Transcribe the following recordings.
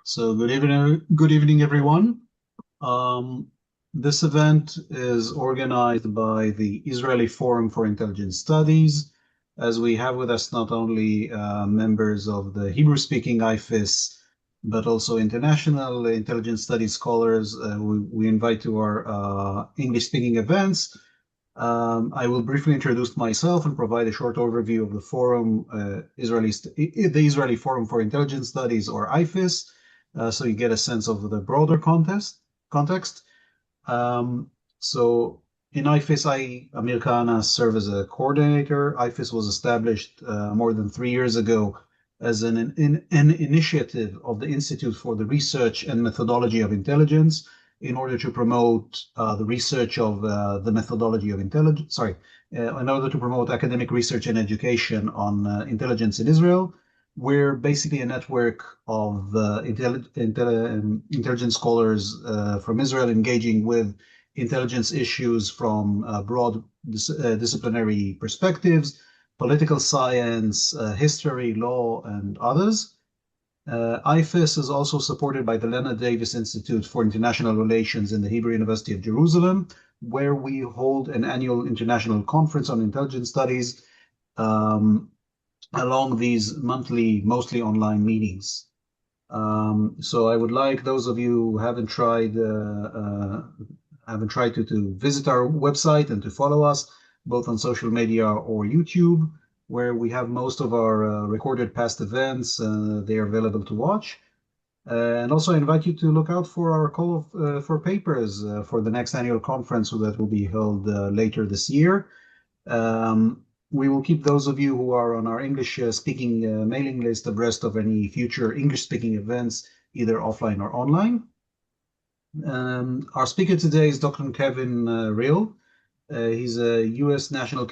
So good evening, everyone. Um, this event is organized by the Israeli Forum for Intelligence Studies, as we have with us not only members of the Hebrew-speaking IFIS, but also international intelligence studies scholars we invite to our English-speaking events. I will briefly introduce myself and provide a short overview of the forum, the Israeli Forum for Intelligence Studies, or IFIS, so you get a sense of the broader context. Um, so in IFIS, Amir Khanna, serve as a coordinator. IFIS was established more than 3 years ago as an initiative of the Institute for the Research and Methodology of Intelligence in order to promote the research of the methodology of intelligence. In order to promote academic research and education on intelligence in Israel. We're basically a network of intelligence scholars from Israel engaging with intelligence issues from broad disciplinary perspectives, political science, history, law, and others. IFIS is also supported by the Leonard Davis Institute for International Relations in the Hebrew University of Jerusalem, where we hold an annual international conference on intelligence studies along these monthly, mostly online meetings. So I would like those of you who haven't tried to visit our website and to follow us both on social media or YouTube, where we have most of our recorded past events. They are available to watch. And also I invite you to look out for our call for papers for the next annual conference that will be held later this year. We will keep those of you who are on our English speaking mailing list abreast of any future English speaking events, either offline or online. Our speaker today is Dr. Kevin Riehle. He's a U.S. national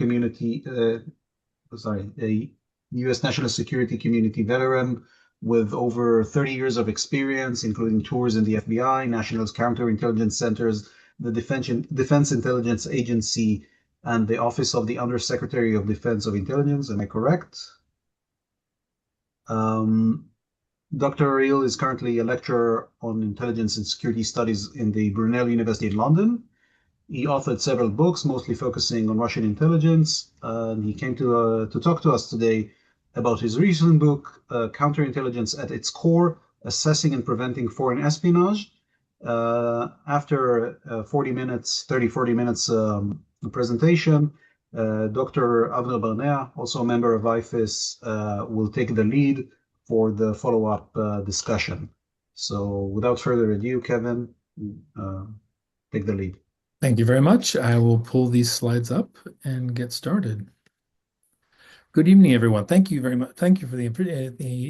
U.S. national security community veteran with over 30 years of experience, including tours in the FBI, National Counterintelligence Centers, the Defense Intelligence Agency, and the Office of the Undersecretary of Defense of Intelligence. Am I correct? Dr. Riehle is currently a lecturer on intelligence and security studies in the Brunel University in London. He authored several books, mostly focusing on Russian intelligence. He came to talk to us today about his recent book, Counterintelligence at its Core, Assessing and Preventing Foreign Espionage. After 40 minutes presentation, Dr. Avner Barnea, also a member of IFIS, will take the lead for the follow-up discussion. So without further ado, Kevin, take the lead. Thank you very much. I will pull these slides up and get started. Good evening, everyone. Thank you very much. Thank you for the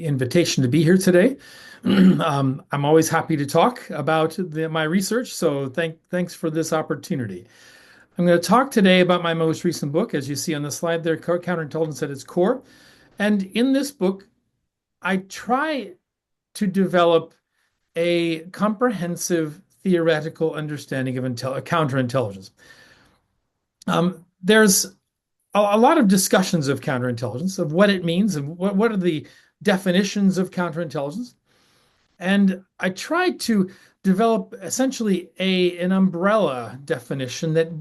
invitation to be here today. I'm always happy to talk about my research, so thanks for this opportunity. I'm going to talk today about my most recent book, as you see on the slide there, Counterintelligence at its Core. And in this book, I try to develop a comprehensive theoretical understanding of counterintelligence. There's a lot of discussions of counterintelligence, of what it means, and what are the definitions of counterintelligence. And I tried to develop essentially an umbrella definition that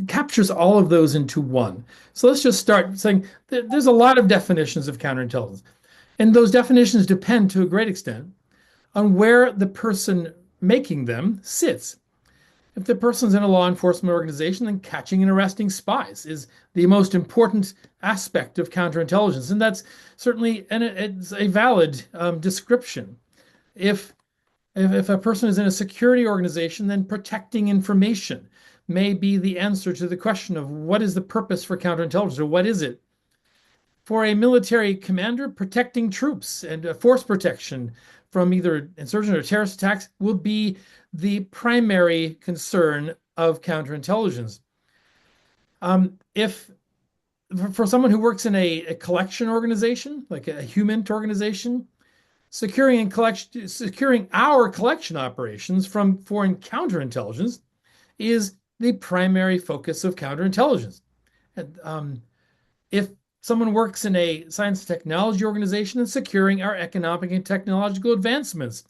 captures all of those into one. So let's just start saying there's a lot of definitions of counterintelligence. And those definitions depend to a great extent on where the person making them sits. If the person's in a law enforcement organization, then catching and arresting spies is the most important aspect of counterintelligence. And that's certainly it's a valid description. If a person is in a security organization, then protecting information may be the answer to the question of what is the purpose for counterintelligence, or what is it? For a military commander, protecting troops and force protection from either insurgent or terrorist attacks will be the primary concern of counterintelligence. If for someone who works in a collection organization, like a human organization, securing our collection operations from foreign counterintelligence is the primary focus of counterintelligence. If someone works in a science and technology organization, and securing our economic and technological advancements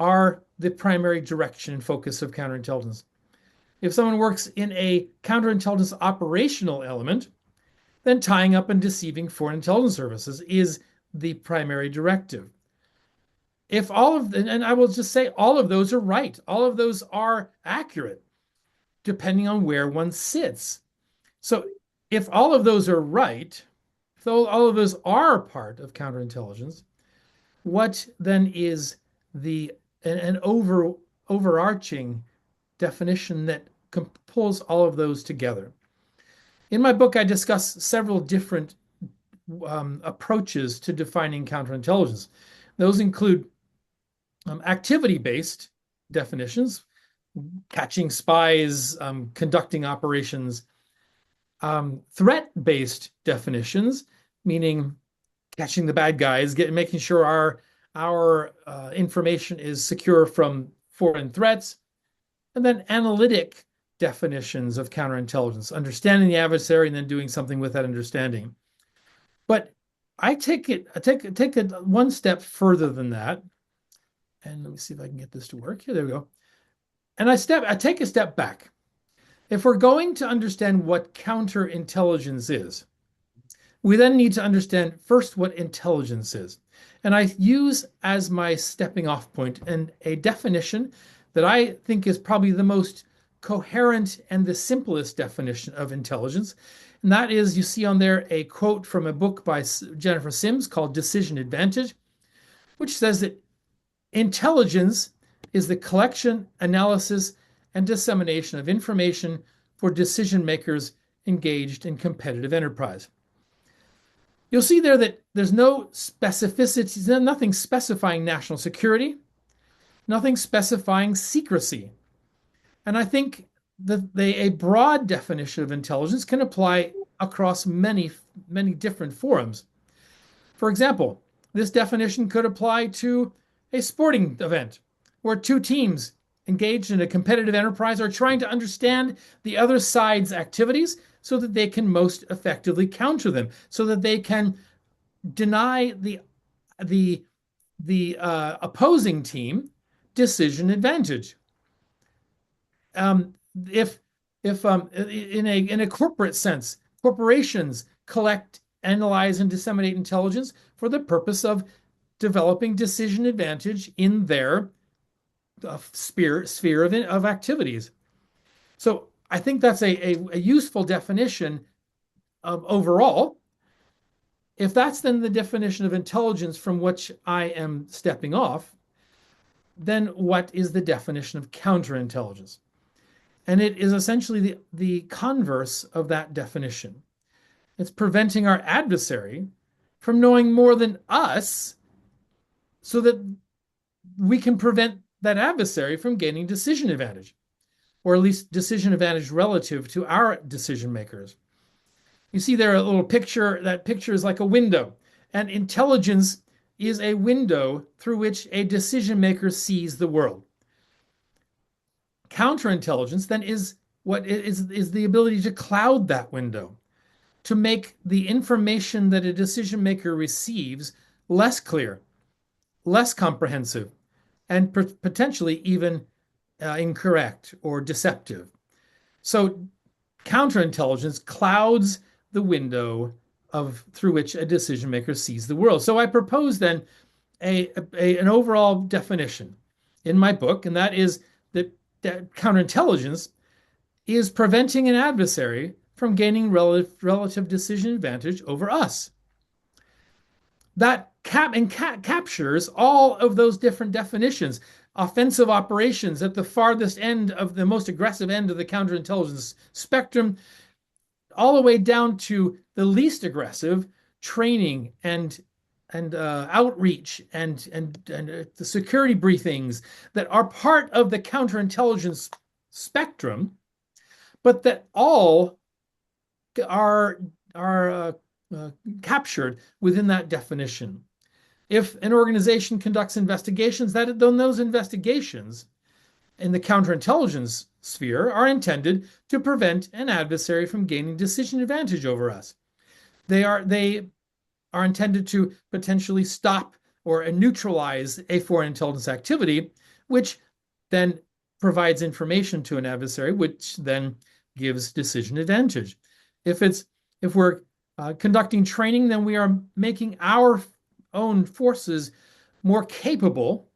are the primary direction and focus of counterintelligence. If someone works in a counterintelligence operational element, then tying up and deceiving foreign intelligence services is the primary directive. If all of, and I will just say all of those are right, all of those are accurate, depending on where one sits. So if all of those are right, if all of those are part of counterintelligence, what then is an overarching definition that pulls all of those together? In my book, I discuss several different approaches to defining counterintelligence. Those include activity-based definitions, catching spies, conducting operations, threat-based definitions, meaning catching the bad guys, making sure our information is secure from foreign threats, and then analytic definitions of counterintelligence, understanding the adversary and then doing something with that understanding. But I take it one step further than that. And let me see if I can get this to work. Here, there we go. And I take a step back. If we're going to understand what counterintelligence is, we then need to understand first what intelligence is. And I use as my stepping off point and a definition that I think is probably the most coherent and the simplest definition of intelligence. And that is, you see on there a quote from a book by Jennifer Sims called Decision Advantage, which says that intelligence is the collection, analysis, and dissemination of information for decision makers engaged in competitive enterprise. You'll see there that there's no specificity, nothing specifying national security, nothing specifying secrecy. And I think that a broad definition of intelligence can apply across many, many different forums. For example, this definition could apply to a sporting event where two teams engaged in a competitive enterprise are trying to understand the other side's activities so that they can most effectively counter them, so that they can deny the opposing team decision advantage. If in a corporate sense, corporations collect, analyze, and disseminate intelligence for the purpose of developing decision advantage in their sphere of activities. So I think that's a useful definition of overall. If that's then the definition of intelligence from which I am stepping off, then what is the definition of counterintelligence? And it is essentially the converse of that definition. It's preventing our adversary from knowing more than us so that we can prevent that adversary from gaining decision advantage, or at least decision advantage relative to our decision makers. You see there a little picture. That picture is like a window, and intelligence is a window through which a decision maker sees the world. Counterintelligence then is the ability to cloud that window, to make the information that a decision maker receives less clear, less comprehensive, and potentially even incorrect or deceptive. So counterintelligence clouds the window through which a decision maker sees the world. So I propose then an overall definition in my book, and that is that counterintelligence is preventing an adversary from gaining relative decision advantage over us. That captures all of those different definitions. Offensive operations at the farthest end of the most aggressive end of the counterintelligence spectrum, all the way down to the least aggressive training and outreach and the security briefings that are part of the counterintelligence spectrum, but that all are captured within that definition. If an organization conducts investigations, then those investigations in the counterintelligence sphere are intended to prevent an adversary from gaining decision advantage over us. They are intended to potentially stop or neutralize a foreign intelligence activity, which then provides information to an adversary, which then gives decision advantage. If we're conducting training, then we are making our own forces more capable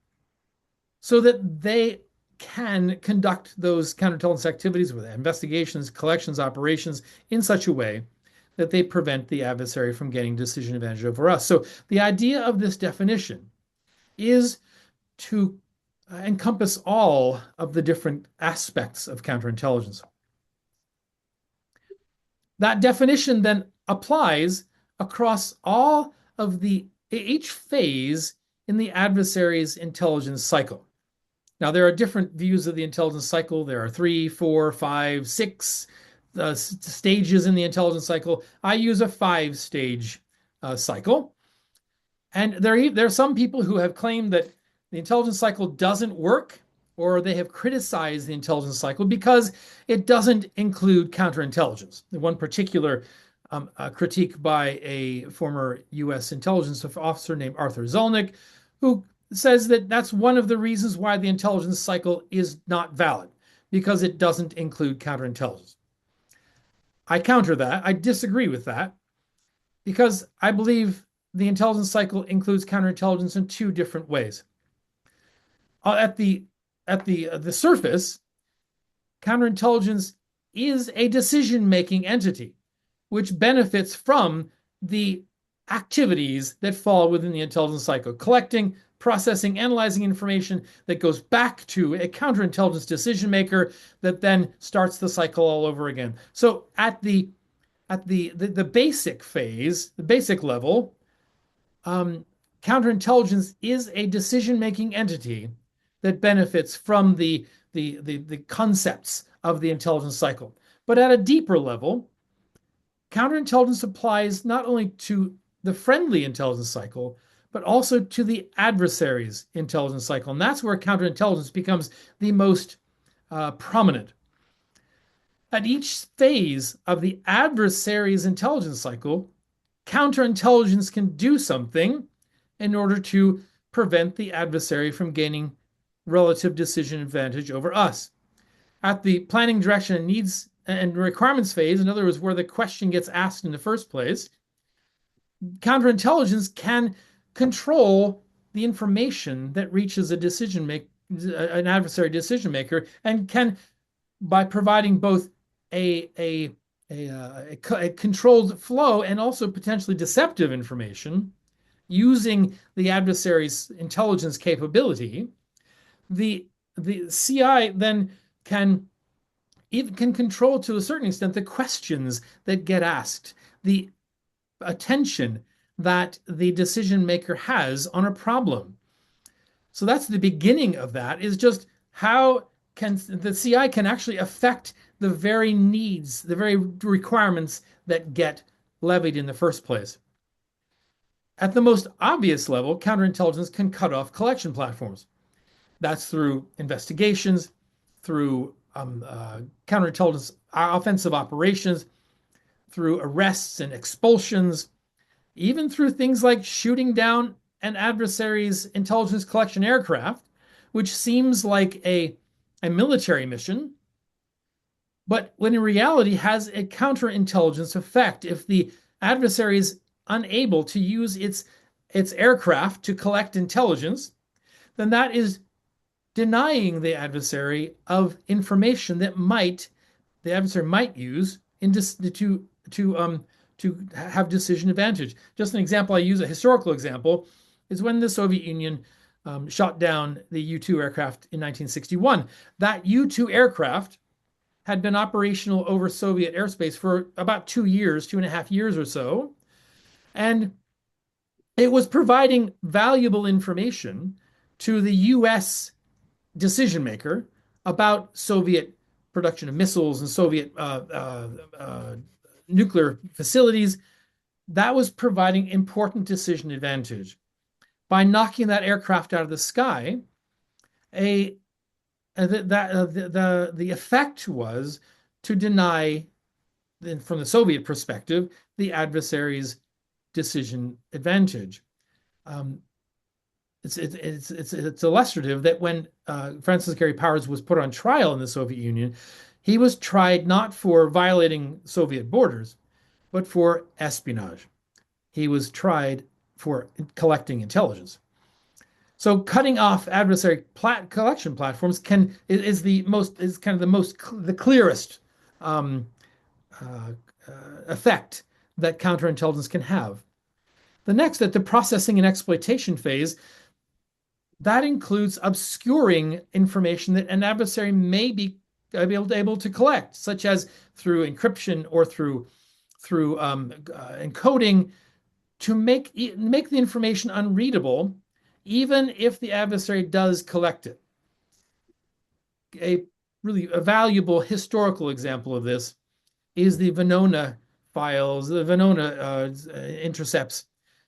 so that they can conduct those counterintelligence activities with investigations, collections, operations in such a way that they prevent the adversary from getting decision advantage over us. So the idea of this definition is to encompass all of the different aspects of counterintelligence. That definition then applies across all of each phase in the adversary's intelligence cycle. Now, there are different views of the intelligence cycle. There are 3, 4, 5, 6 stages in the intelligence cycle. I use a 5-stage cycle. And there are some people who have claimed that the intelligence cycle doesn't work, or they have criticized the intelligence cycle because it doesn't include counterintelligence. One particular critique by a former U.S. intelligence officer named Arthur Zelnick, who says that that's one of the reasons why the intelligence cycle is not valid, because it doesn't include counterintelligence. I counter that. I disagree with that, because I believe the intelligence cycle includes counterintelligence in two different ways. At the surface, counterintelligence is a decision-making entity which benefits from the activities that fall within the intelligence cycle: collecting, processing, analyzing information that goes back to a counterintelligence decision maker that then starts the cycle all over again. So at the basic phase, the basic level, counterintelligence is a decision-making entity that benefits from the concepts of the intelligence cycle. But at a deeper level, counterintelligence applies not only to the friendly intelligence cycle, but also to the adversary's intelligence cycle. And that's where counterintelligence becomes the most prominent. At each phase of the adversary's intelligence cycle, counterintelligence can do something in order to prevent the adversary from gaining relative decision advantage over us. At the planning, direction, and needs and requirements phase, in other words, where the question gets asked in the first place, counterintelligence can control the information that reaches an adversary decision maker, and can, by providing both a controlled flow and also potentially deceptive information, using the adversary's intelligence capability, the CI then can control to a certain extent the questions that get asked, the attention that the decision maker has on a problem. So that's the beginning of that, is just how can the CI can actually affect the very needs, the very requirements that get levied in the first place. At the most obvious level, counterintelligence can cut off collection platforms. That's through investigations, through counterintelligence offensive operations, through arrests and expulsions, even through things like shooting down an adversary's intelligence collection aircraft, which seems like a military mission, but when in reality has a counterintelligence effect. If the adversary is unable to use its aircraft to collect intelligence, then that is denying the adversary of information that the adversary might use to have decision advantage. Just an example I use, a historical example, is when the Soviet Union shot down the U-2 aircraft in 1961. That U-2 aircraft had been operational over Soviet airspace for about 2.5 years or so. And it was providing valuable information to the US decision maker about Soviet production of missiles and Soviet nuclear facilities. That was providing important decision advantage. By knocking that aircraft out of the sky, the effect was to deny, from the Soviet perspective, the adversary's decision advantage. It's illustrative that when Francis Gary Powers was put on trial in the Soviet Union, he was tried not for violating Soviet borders, but for espionage. He was tried for collecting intelligence. So cutting off adversary collection platforms is the clearest um, uh, effect that counterintelligence can have. The next, at the processing and exploitation phase, that includes obscuring information that an adversary may be able to collect, such as through encryption or through encoding, to make the information unreadable, even if the adversary does collect it. A valuable historical example of this is the Venona files, the Venona intercepts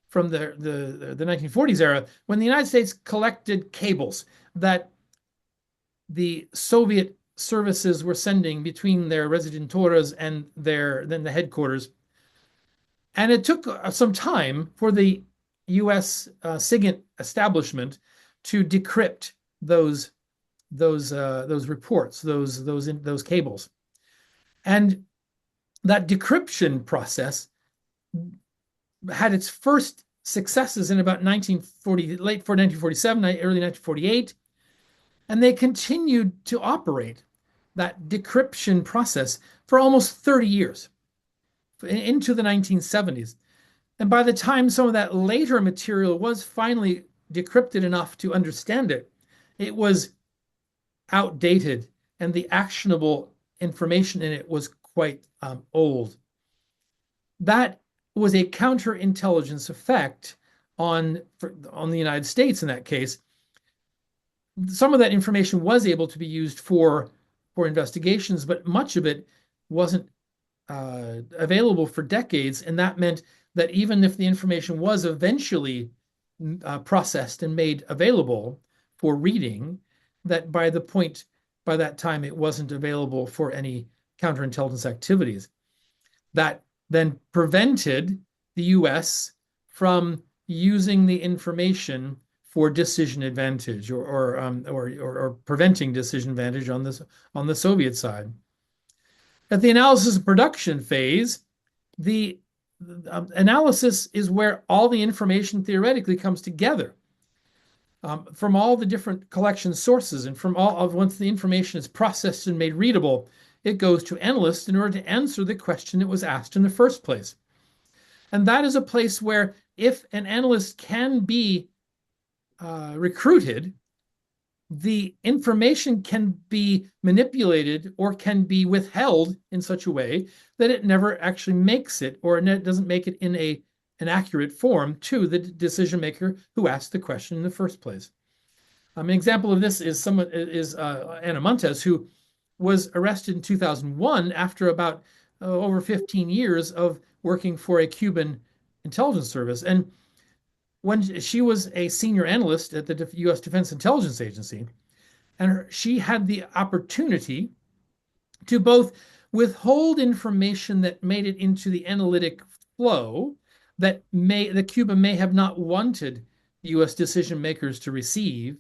from the 1940s era, when the United States collected cables that the Soviet services were sending between their residenturas and the headquarters. And it took some time for the U.S. SIGINT establishment to decrypt those reports, those cables. And that decryption process had its first successes in about 1947, early 1948, and they continued to operate that decryption process for almost 30 years, into the 1970s. And by the time some of that later material was finally decrypted enough to understand it, it was outdated, and the actionable information in it was quite old. That was a counterintelligence effect on the United States in that case. Some of that information was able to be used for investigations, but much of it wasn't available for decades, and that meant that even if the information was eventually processed and made available for reading, that by that time it wasn't available for any counterintelligence activities. That then prevented the U.S. from using the information for decision advantage or preventing decision advantage on the Soviet side. At the analysis and production phase, the analysis is where all the information theoretically comes together from all the different collection sources, and once the information is processed and made readable, it goes to analysts in order to answer the question it was asked in the first place. And that is a place where, if an analyst can be recruited, the information can be manipulated or can be withheld in such a way that it never actually makes it, or it doesn't make it in an accurate form to the decision maker who asked the question in the first place. An example of this is Ana Montes, who was arrested in 2001 after about over 15 years of working for a Cuban intelligence service. And when she was a senior analyst at the U.S. Defense Intelligence Agency, and she had the opportunity to both withhold information that made it into the analytic flow that Cuba may have not wanted U.S. decision makers to receive,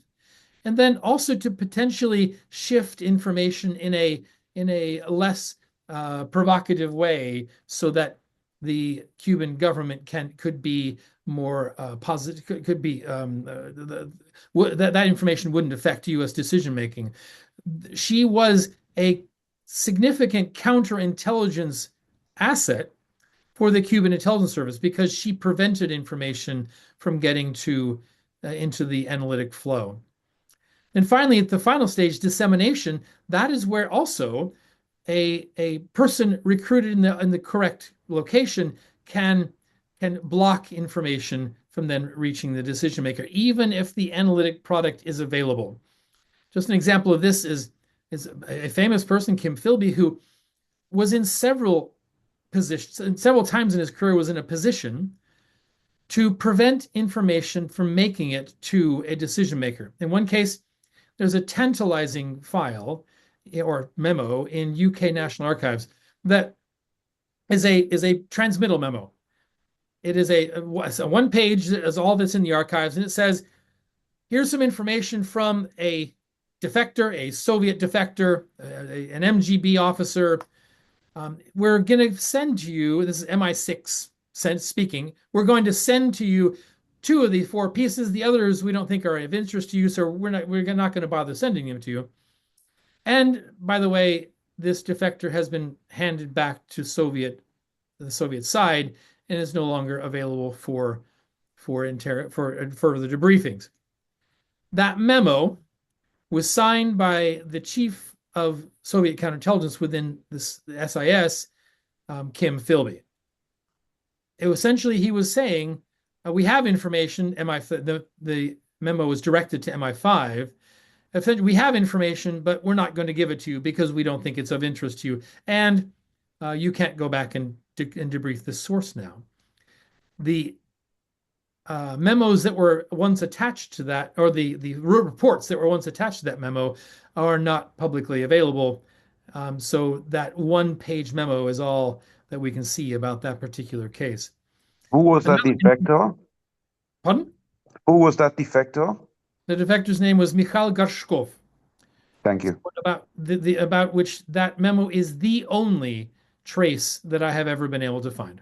and then also to potentially shift information in a less provocative way, so that the Cuban government could be more positive, could be that information wouldn't affect U.S. decision making. She was a significant counterintelligence asset for the Cuban intelligence service because she prevented information from getting into the analytic flow. And finally, at the final stage, dissemination, that is where also a person recruited in the correct location can block information from then reaching the decision maker, even if the analytic product is available. Just an example of this is a famous person, Kim Philby, who was in several positions, and several times in his career was in a position to prevent information from making it to a decision maker. In one case, there's a tantalizing file or memo in UK National Archives that is a transmittal memo. It is a one page that is all that's in the archives, and it says, here's some information from a defector, a Soviet defector, an MGB officer. We're going to send to you, this is MI6 speaking, we're going to send to you two of the four pieces. The others we don't think are of interest to you, so we're not going to bother sending them to you. And by the way, this defector has been handed back to the Soviet side and is no longer available for further debriefings. That memo was signed by the chief of Soviet counterintelligence within the SIS, Kim Philby. Essentially, he was saying, we have information, the memo was directed to MI5. Essentially, we have information, but we're not going to give it to you because we don't think it's of interest to you. And you can't go back and debrief the source now. The memos that were once attached to that, or the reports that were once attached to that memo, are not publicly available. So that one-page memo is all that we can see about that particular case. Who was that defector? Pardon? Who was that defector? The defector's name was Mikhail Gorshkov. Thank you. About which that memo is the only trace that I have ever been able to find.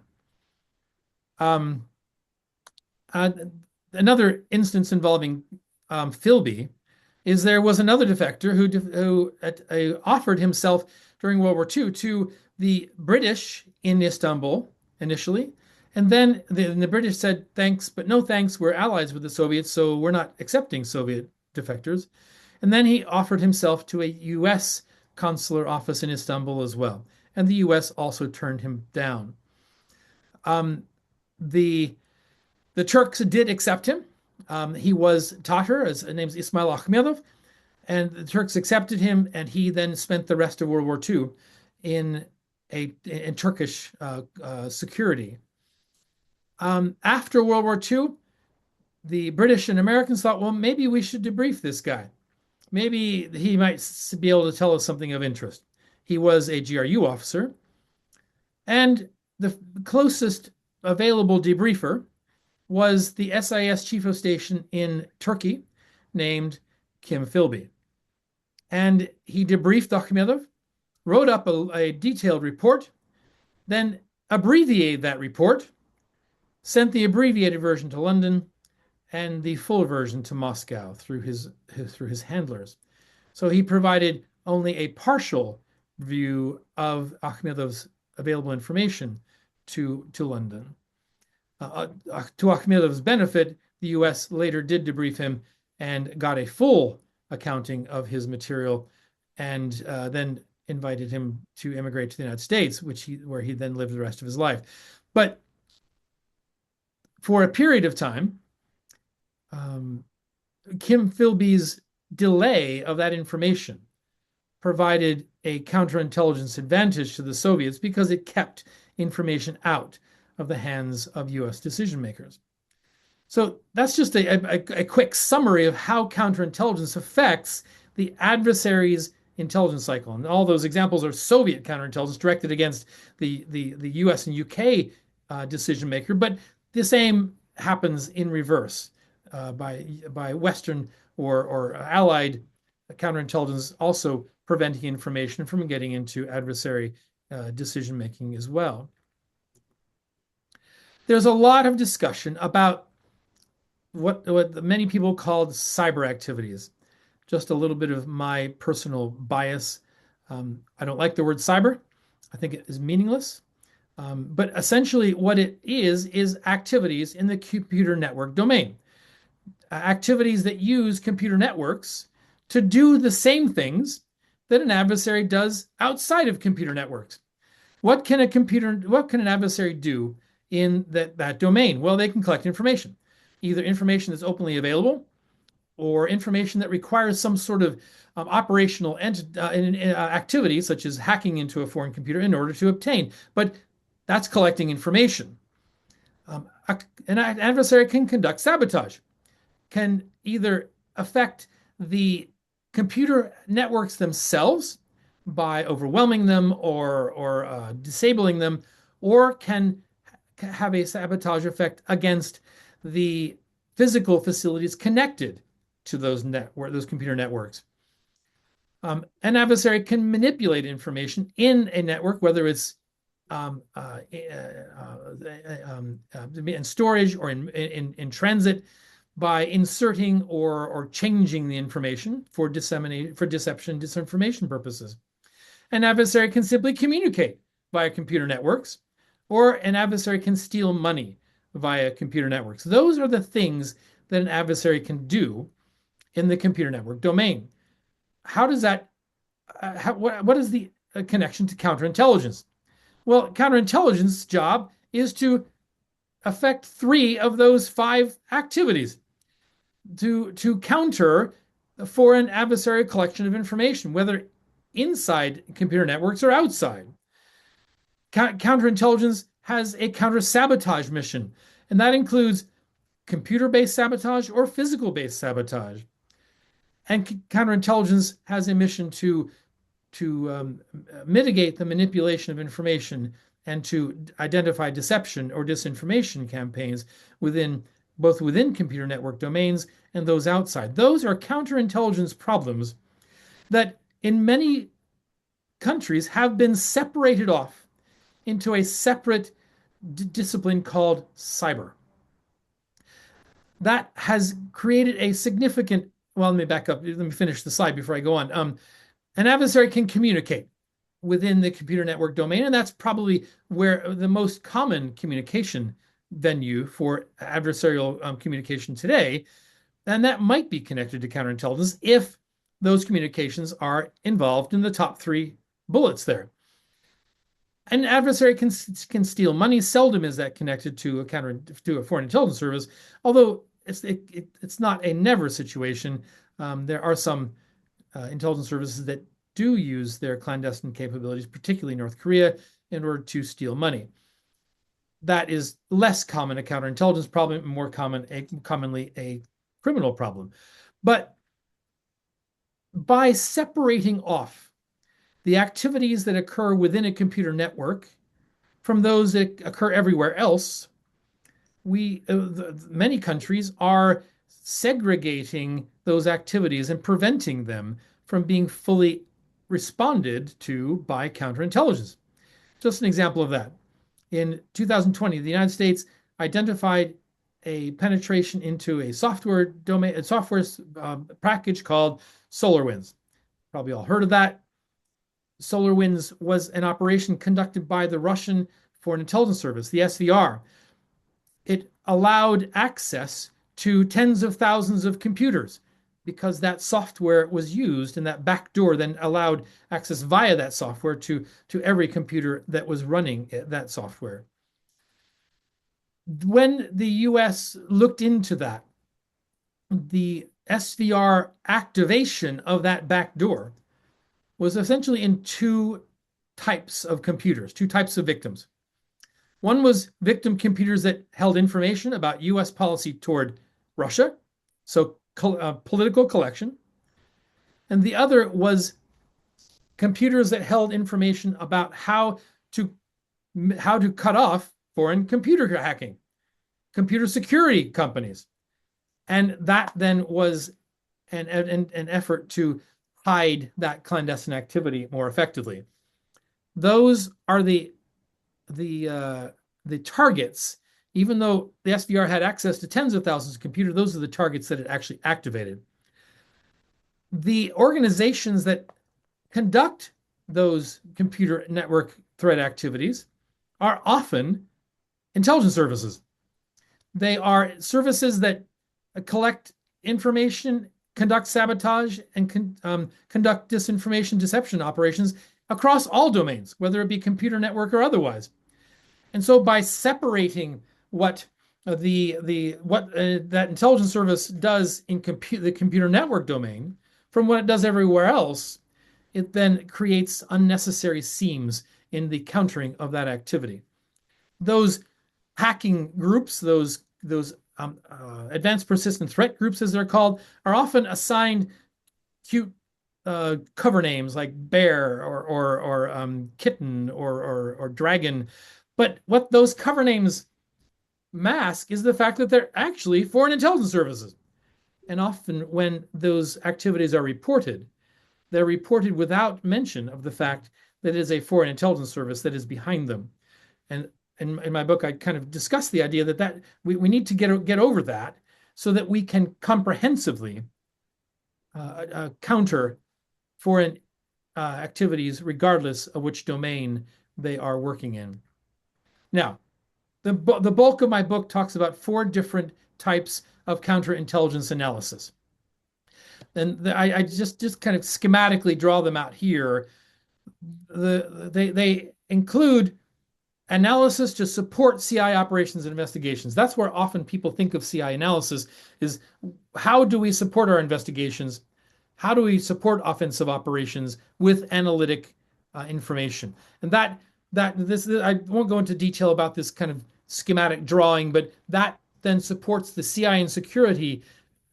Another instance involving Philby is there was another defector who offered himself during World War II to the British in Istanbul initially. And then the British said, thanks, but no thanks. We're allies with the Soviets, so we're not accepting Soviet defectors. And then he offered himself to a U.S. consular office in Istanbul as well. And the U.S. also turned him down. The Turks did accept him. He was Tatar, his name is Ismail Akhmedov, and the Turks accepted him, and he then spent the rest of World War II in Turkish security. After World War II, the British and Americans thought, well, maybe we should debrief this guy. Maybe he might be able to tell us something of interest. He was a GRU officer, and the closest available debriefer was the SIS chief of station in Turkey named Kim Philby. And he debriefed Akhmedov, wrote up a detailed report, then abbreviated that report, sent the abbreviated version to London and the full version to Moscow through his handlers. So he provided only a partial view of Akhmedov's available information to London. To Akhmedov's benefit, the U.S. later did debrief him and got a full accounting of his material, and then invited him to immigrate to the United States, where he then lived the rest of his life. But for a period of time, Kim Philby's delay of that information provided a counterintelligence advantage to the Soviets because it kept information out of the hands of U.S. decision makers. So that's just a quick summary of how counterintelligence affects the adversary's intelligence cycle. And all those examples are Soviet counterintelligence directed against the U.S. and U.K. Decision maker, but the same happens in reverse by Western or Allied counterintelligence also preventing information from getting into adversary decision making as well. There's a lot of discussion about what many people called cyber activities. Just a little bit of my personal bias. I don't like the word cyber. I think it is meaningless. But essentially what it is activities in the computer network domain. Activities that use computer networks to do the same things that an adversary does outside of computer networks. What can an adversary do in that domain? Well, they can collect information, either information that's openly available or information that requires some sort of operational activity, such as hacking into a foreign computer in order to obtain. But that's collecting information. An adversary can conduct sabotage, can either affect the computer networks themselves by overwhelming them or disabling them, or can have a sabotage effect against the physical facilities connected to those computer networks. An adversary can manipulate information in a network, whether it's in storage or in transit, by inserting or changing the information for deception, disinformation purposes. An adversary can simply communicate via computer networks, or an adversary can steal money via computer networks. Those are the things that an adversary can do in the computer network domain. How does that, what is the connection to counterintelligence? Well, counterintelligence job is to affect 3 of those 5 activities, to counter the foreign adversary collection of information, whether inside computer networks or outside. Counterintelligence has a counter-sabotage mission, and that includes computer-based sabotage or physical-based sabotage. And counterintelligence has a mission to mitigate the manipulation of information and to identify deception or disinformation campaigns both within computer network domains and those outside. Those are counterintelligence problems that in many countries have been separated off into a separate discipline called cyber. That has created a significant, well, let me back up. Let me finish the slide before I go on. An adversary can communicate within the computer network domain, and that's probably where the most common communication venue for adversarial communication today, and that might be connected to counterintelligence if those communications are involved in the top 3 bullets there. An adversary can steal money. Seldom is that connected to a foreign intelligence service, although it's not a never situation. There are some intelligence services that do use their clandestine capabilities, particularly North Korea, in order to steal money. That is less common a counterintelligence problem, more commonly a criminal problem. But by separating off the activities that occur within a computer network from those that occur everywhere else, many countries are segregating those activities and preventing them from being fully responded to by counterintelligence. Just an example of that. In 2020, the United States identified a penetration into a software package called SolarWinds. Probably all heard of that. SolarWinds was an operation conducted by the Russian Foreign Intelligence Service, the SVR. It allowed access to tens of thousands of computers because that software was used, and that backdoor then allowed access via that software to every computer that was running that software. When the US looked into that, the SVR activation of that backdoor was essentially in 2 types of computers, 2 types of victims. One was victim computers that held information about US policy toward Russia, so political collection. And the other was computers that held information about how to cut off foreign computer hacking, computer security companies. And that then was an effort to hide that clandestine activity more effectively. Those are the targets. Even though the SVR had access to tens of thousands of computers, those are the targets that it actually activated. The organizations that conduct those computer network threat activities are often intelligence services. They are services that collect information, conduct sabotage, and conduct disinformation deception operations across all domains, whether it be computer network or otherwise. And so by separating what that intelligence service does in the computer network domain from what it does everywhere else, it then creates unnecessary seams in the countering of that activity. Those hacking groups, those advanced persistent threat groups, as they're called, are often assigned cute cover names like bear or kitten or dragon, But what those cover names mask is the fact that they're actually foreign intelligence services. And often when those activities are reported, they're reported without mention of the fact that it is a foreign intelligence service that is behind them. And in my book, I kind of discuss the idea that we need to get over that so that we can comprehensively counter foreign activities, regardless of which domain they are working in. Now, the bulk of my book talks about 4 different types of counterintelligence analysis. And I just kind of schematically draw them out here. They include analysis to support CI operations and investigations. That's where often people think of CI analysis, is how do we support our investigations? How do we support offensive operations with analytic information? And I won't go into detail about this kind of schematic drawing, but that then supports the CI and security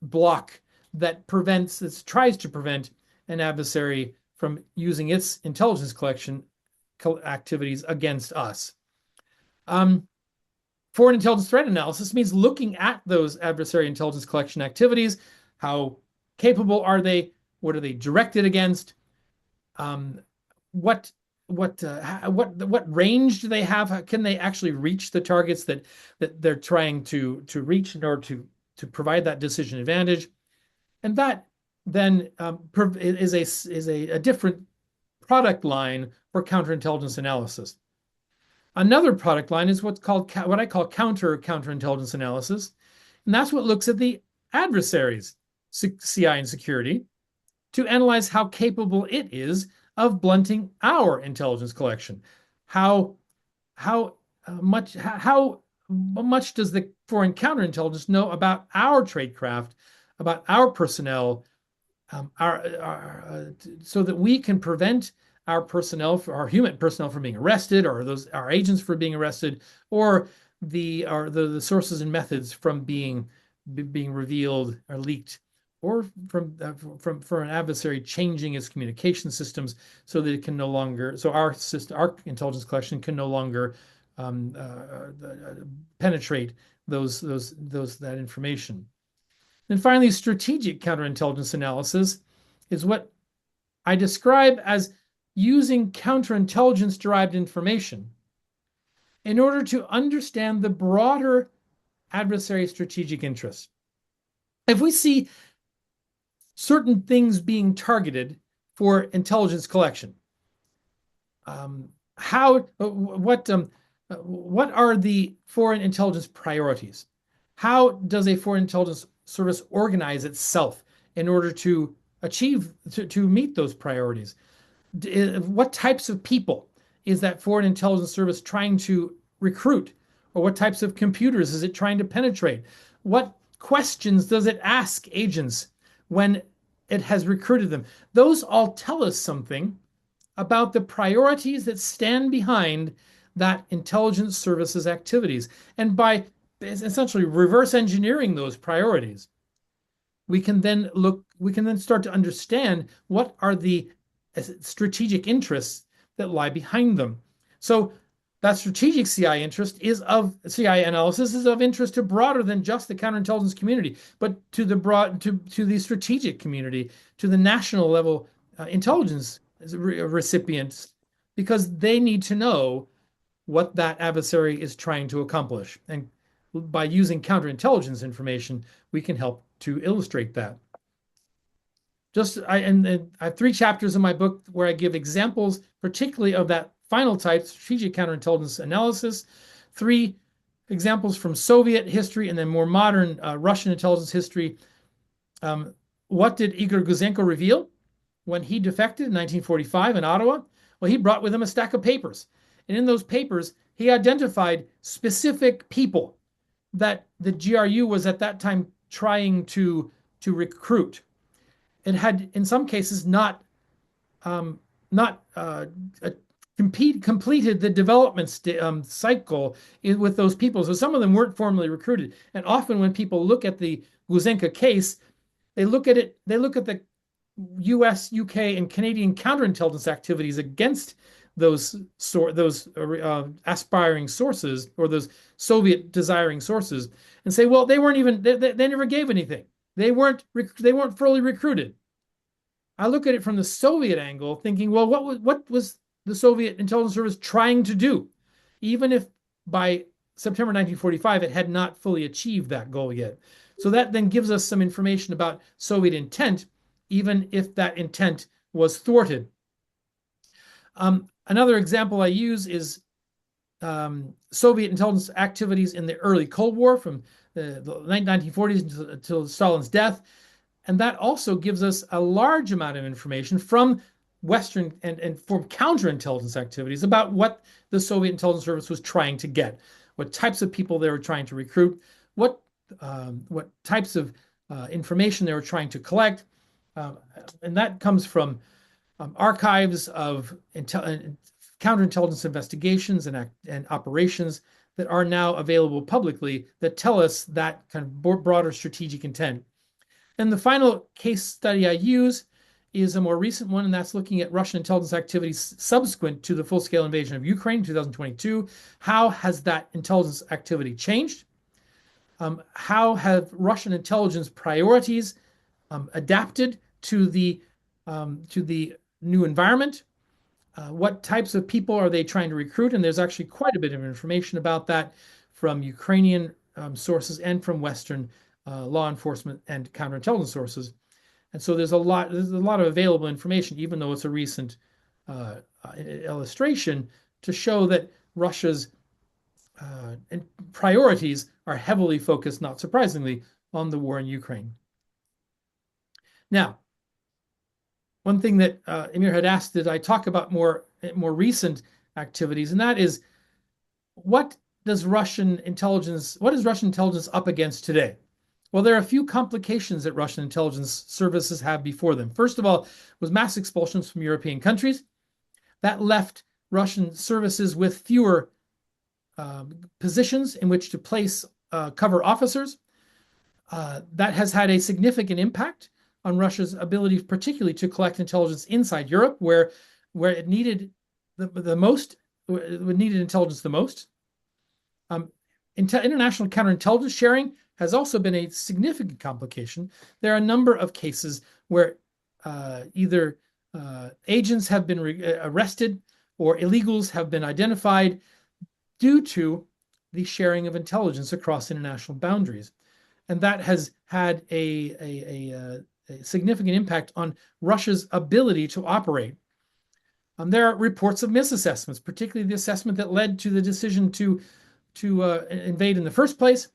block that tries to prevent an adversary from using its intelligence collection activities against us. Foreign intelligence threat analysis means looking at those adversary intelligence collection activities. How capable are they? What are they directed against? What range do they have? Can they actually reach the targets that they're trying to reach in order to provide that decision advantage? And that then is a different product line for counterintelligence analysis. Another product line is what I call counterintelligence analysis, and that's what looks at the adversary's CI and security to analyze how capable it is of blunting our intelligence collection. How much does the foreign counterintelligence know about our tradecraft, about our personnel, so that we can prevent our personnel, our human personnel, from being arrested, or our agents from being arrested, or the sources and methods from being revealed or leaked, or from an adversary changing its communication systems so that it can no longer, so our intelligence collection can no longer penetrate that information. And finally, strategic counterintelligence analysis is what I describe as using counterintelligence-derived information in order to understand the broader adversary strategic interests. If we see certain things being targeted for intelligence collection, what are the foreign intelligence priorities? How does a foreign intelligence service organize itself in order to meet those priorities? What types of people is that foreign intelligence service trying to recruit? Or what types of computers is it trying to penetrate? What questions does it ask agents when it has recruited them? Those all tell us something about the priorities that stand behind that intelligence services activities. And by essentially reverse engineering those priorities, we can then start to understand what are the strategic interests that lie behind them. So that strategic CI analysis is of interest to broader than just the counterintelligence community, but to the strategic community, to the national level intelligence recipients, because they need to know what that adversary is trying to accomplish. And by using counterintelligence information, we can help to illustrate that. I have 3 chapters in my book where I give examples, particularly of that final type, strategic counterintelligence analysis. 3 examples from Soviet history and then more modern Russian intelligence history. What did Igor Guzenko reveal when he defected in 1945 in Ottawa? Well, he brought with him a stack of papers. And in those papers, he identified specific people that the GRU was at that time trying to recruit. It had, in some cases, not completed the development cycle with those people. So some of them weren't formally recruited. And often when people look at the Guzenka case, they look at the US, UK, and Canadian counterintelligence activities against those aspiring sources, or those Soviet desiring sources, and say, well, they never gave anything. They weren't fully recruited. I look at it from the Soviet angle, thinking, well, what was the Soviet intelligence service trying to do, even if by September 1945 it had not fully achieved that goal yet. So that then gives us some information about Soviet intent, even if that intent was thwarted. Another example I use is Soviet intelligence activities in the early Cold War, from the 1940s until Stalin's death. And that also gives us a large amount of information from Western and from counterintelligence activities about what the Soviet intelligence service was trying to get, what types of people they were trying to recruit, what types of information they were trying to collect. And that comes from archives of counterintelligence investigations and operations that are now available publicly that tell us that kind of broader strategic intent. And the final case study I use is a more recent one, and that's looking at Russian intelligence activities subsequent to the full-scale invasion of Ukraine in 2022. How has that intelligence activity changed? How have Russian intelligence priorities adapted to the new environment? What types of people are they trying to recruit? And there's actually quite a bit of information about that from Ukrainian sources and from Western law enforcement and counterintelligence sources. And so there's a lot of available information, even though it's a recent illustration, to show that Russia's priorities are heavily focused, not surprisingly, on the war in Ukraine. Now, one thing that Emir had asked, did I talk about more recent activities, and that is, what is Russian intelligence up against today? Well, there are a few complications that Russian intelligence services have before them. First of all, was mass expulsions from European countries. That left Russian services with fewer positions in which to place cover officers. That has had a significant impact on Russia's ability, particularly to collect intelligence inside Europe, where it needed the most, it needed intelligence the most. International counterintelligence sharing has also been a significant complication. There are a number of cases where either agents have been arrested or illegals have been identified due to the sharing of intelligence across international boundaries. And that has had a significant impact on Russia's ability to operate. There are reports of misassessments, particularly the assessment that led to the decision to invade in the first place.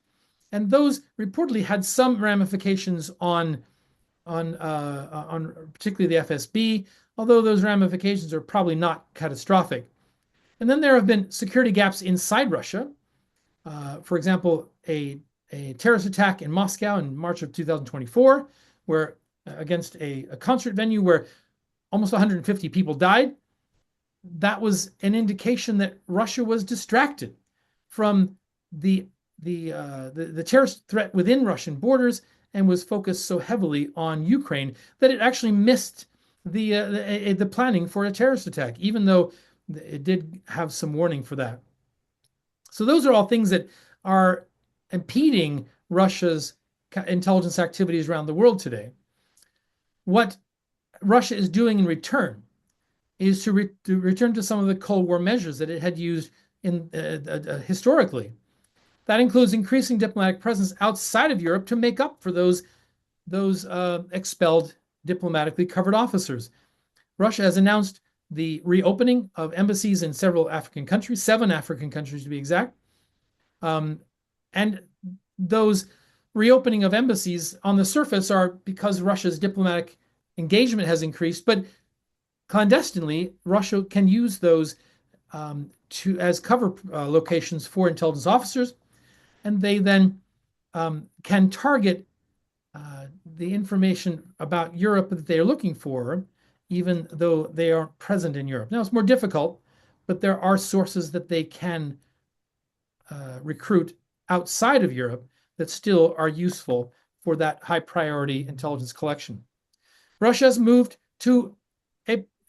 And those reportedly had some ramifications on particularly the FSB, although those ramifications are probably not catastrophic. And then there have been security gaps inside Russia. For example, a terrorist attack in Moscow in March of 2024, where against a concert venue where almost 150 people died. That was an indication that Russia was distracted from the terrorist threat within Russian borders and was focused so heavily on Ukraine that it actually missed the planning for a terrorist attack, even though it did have some warning for that. So those are all things that are impeding Russia's intelligence activities around the world today. What Russia is doing in return is to return to some of the Cold War measures that it had used historically. That includes increasing diplomatic presence outside of Europe to make up for those expelled diplomatically covered officers. Russia has announced the reopening of embassies in several African countries, 7 African countries to be exact. And those reopening of embassies on the surface are because Russia's diplomatic engagement has increased, but clandestinely, Russia can use those as cover locations for intelligence officers, and they then can target the information about Europe that they are looking for, even though they aren't present in Europe. Now, it's more difficult, but there are sources that they can recruit outside of Europe that still are useful for that high priority intelligence collection. Russia has moved to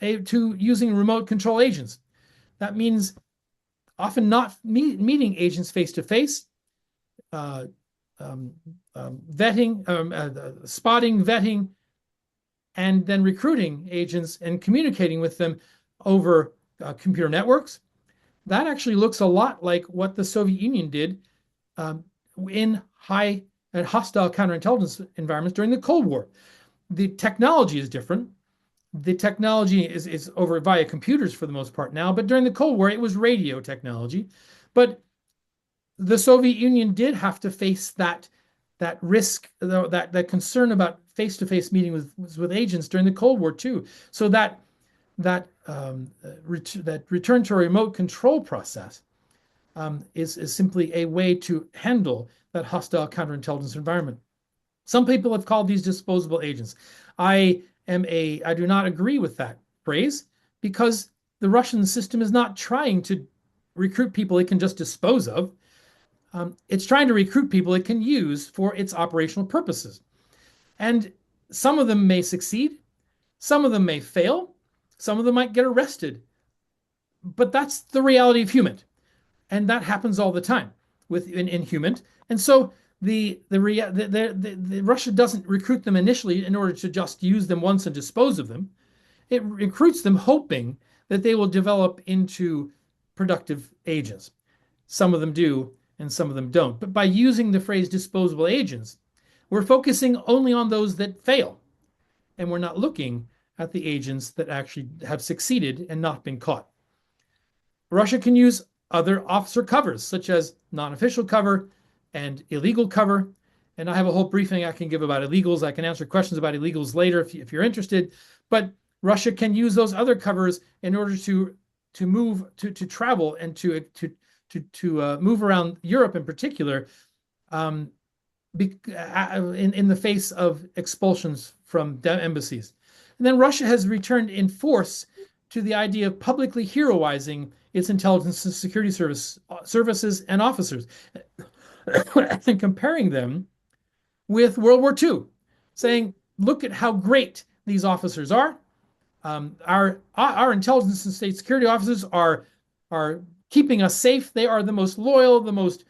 using remote control agents. That means often not meeting agents face to face, vetting, spotting, vetting, and then recruiting agents and communicating with them over computer networks. That actually looks a lot like what the Soviet Union did in high and hostile counterintelligence environments during the Cold War. The technology is different. The technology is over via computers for the most part now, but during the Cold War, it was radio technology. But the Soviet Union did have to face that risk, that concern about face-to-face meeting with agents during the Cold War too. So that return to a remote control process is simply a way to handle that hostile counterintelligence environment. Some people have called these disposable agents. I do not agree with that phrase, because the Russian system is not trying to recruit people it can just dispose of. It's trying to recruit people it can use for its operational purposes. And some of them may succeed, some of them may fail, some of them might get arrested. But that's the reality of human. And that happens all the time in human. And so the Russia doesn't recruit them initially in order to just use them once and dispose of them. It recruits them hoping that they will develop into productive agents. Some of them do, and some of them don't. But by using the phrase disposable agents, we're focusing only on those that fail. And we're not looking at the agents that actually have succeeded and not been caught. Russia can use other officer covers, such as non-official cover and illegal cover. And I have a whole briefing I can give about illegals. I can answer questions about illegals later if you're interested. But Russia can use those other covers in order to travel and to move around Europe in particular, in the face of expulsions from embassies. And then Russia has returned in force to the idea of publicly heroizing its intelligence and security services and officers, and comparing them with World War II, saying, look at how great these officers are. Our intelligence and state security officers are keeping us safe. They are the most loyal, the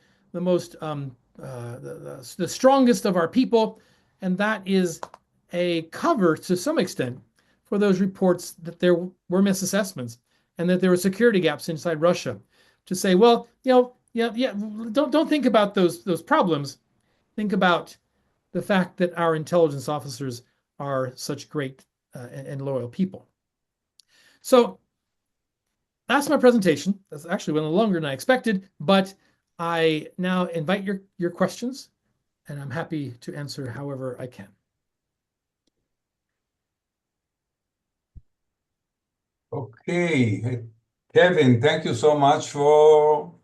strongest of our people. And that is a cover to some extent for those reports that there were misassessments and that there were security gaps inside Russia, to say, well, don't think about those problems. Think about the fact that our intelligence officers are such great and loyal people. So that's my presentation. That's actually went a little longer than I expected, but I now invite your questions, and I'm happy to answer however I can. Okay, Kevin, thank you so much for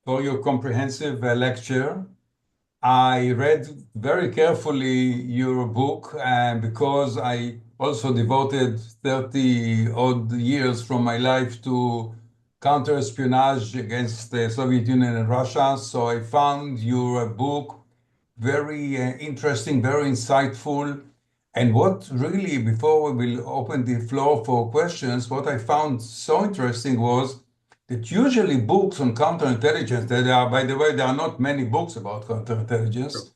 your comprehensive lecture. I read very carefully your book, because I also devoted 30 odd years from my life to counterespionage against the Soviet Union and Russia. So I found your book very interesting, very insightful. And what really, before we will open the floor for questions, what I found so interesting was that usually books on counterintelligence, by the way, there are not many books about counterintelligence,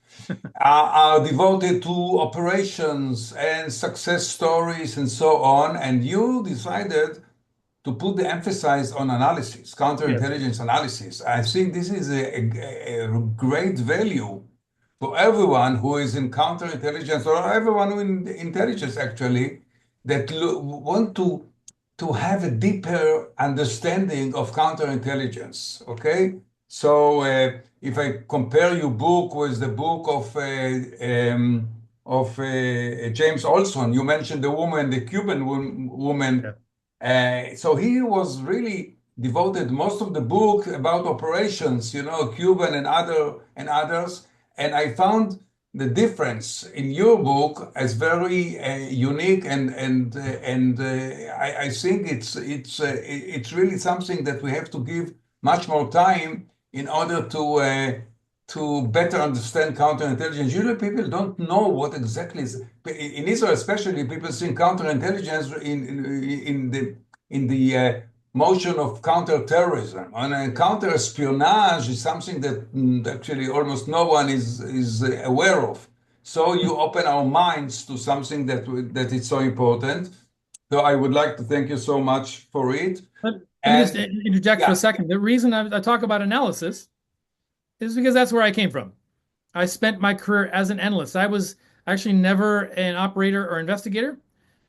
are devoted to operations and success stories and so on. And you decided to put the emphasis on analysis, counterintelligence analysis. I think this is a great value for everyone who is in counterintelligence, or everyone who in intelligence actually, that want to have a deeper understanding of counterintelligence, okay? So if I compare your book with the book of James Olson, you mentioned the Cuban woman. Yeah. So he was really devoted most of the book about operations, Cuban and others. And I found the difference in your book as very unique, and I think it's really something that we have to give much more time in order to better understand counterintelligence. Usually people don't know what exactly is in Israel, especially people think counterintelligence in the motion of counterterrorism. And counter-espionage is something that actually almost no one is aware of. So you open our minds to something that is so important. So I would like to thank you so much for it. Let me just interject for a second. The reason I talk about analysis is because that's where I came from. I spent my career as an analyst. I was actually never an operator or investigator.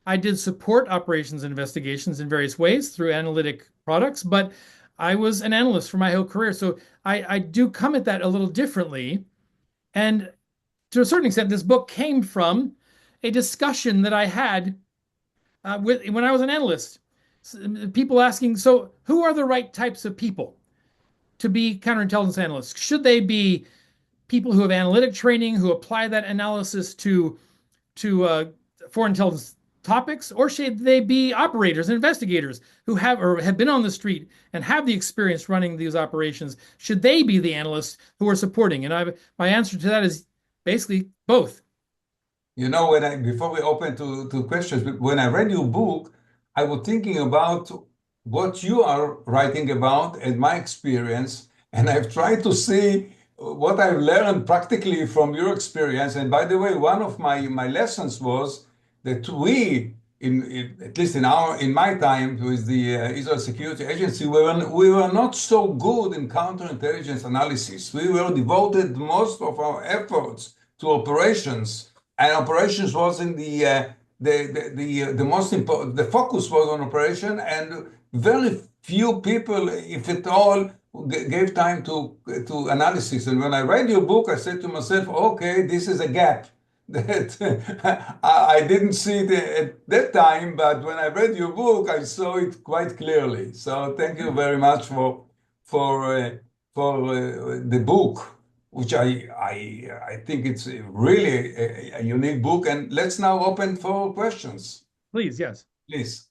I did support operations and investigations in various ways through analytic products, but I was an analyst for my whole career. So I do come at that a little differently. And to a certain extent, this book came from a discussion that I had when I was an analyst. People asking, so who are the right types of people to be counterintelligence analysts? Should they be people who have analytic training, who apply that analysis to foreign intelligence topics, or should they be operators and investigators who have been on the street and have the experience running these operations? Should they be the analysts who are supporting? And my answer to that is basically both. You know, before we open to questions, when I read your book, I was thinking about what you are writing about and my experience, and I've tried to see what I've learned practically from your experience. And by the way, one of my lessons was that we, at least in my time with the Israel Security Agency, we were not so good in counterintelligence analysis. We were devoted most of our efforts to operations, and operations was in the most important. The focus was on operation, and very few people, if at all, gave time to analysis. And when I read your book, I said to myself, okay, this is a gap that I didn't see it at that time, but when I read your book, I saw it quite clearly. So thank you very much for the book, which I think it's really a unique book. And let's now open for questions. Please, yes. Please.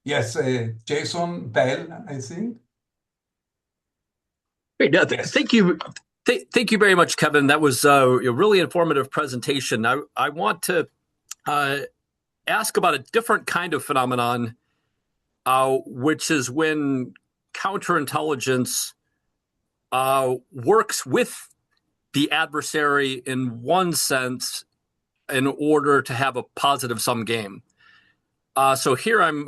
Yes, Jason Bell, I think. Great. No, thank you. Thank you very much, Kevin. That was a really informative presentation. I want to ask about a different kind of phenomenon, which is when counterintelligence works with the adversary in one sense in order to have a positive sum game. So here I'm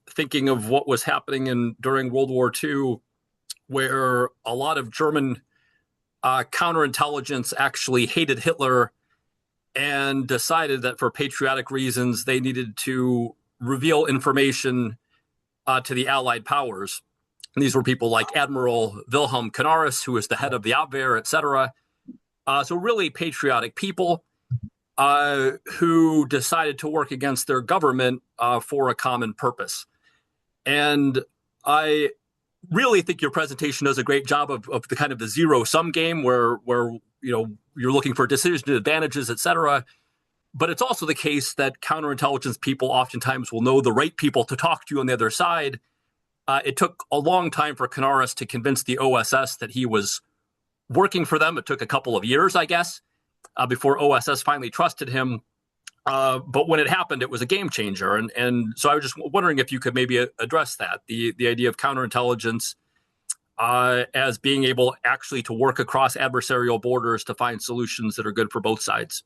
thinking of what was happening during World War II, where a lot of German counterintelligence actually hated Hitler and decided that for patriotic reasons, they needed to reveal information to the Allied powers. And these were people like Admiral Wilhelm Canaris, who was the head of the Abwehr, etc. So really patriotic people who decided to work against their government for a common purpose. And I really think your presentation does a great job of the kind of the zero-sum game where you're looking for decision advantages, et cetera. But it's also the case that counterintelligence people oftentimes will know the right people to talk to on the other side. It took a long time for Canaris to convince the OSS that he was working for them. It took a couple of years, I guess, before OSS finally trusted him. But when it happened, it was a game changer. And so I was just wondering if you could maybe address that, the idea of counterintelligence as being able actually to work across adversarial borders to find solutions that are good for both sides.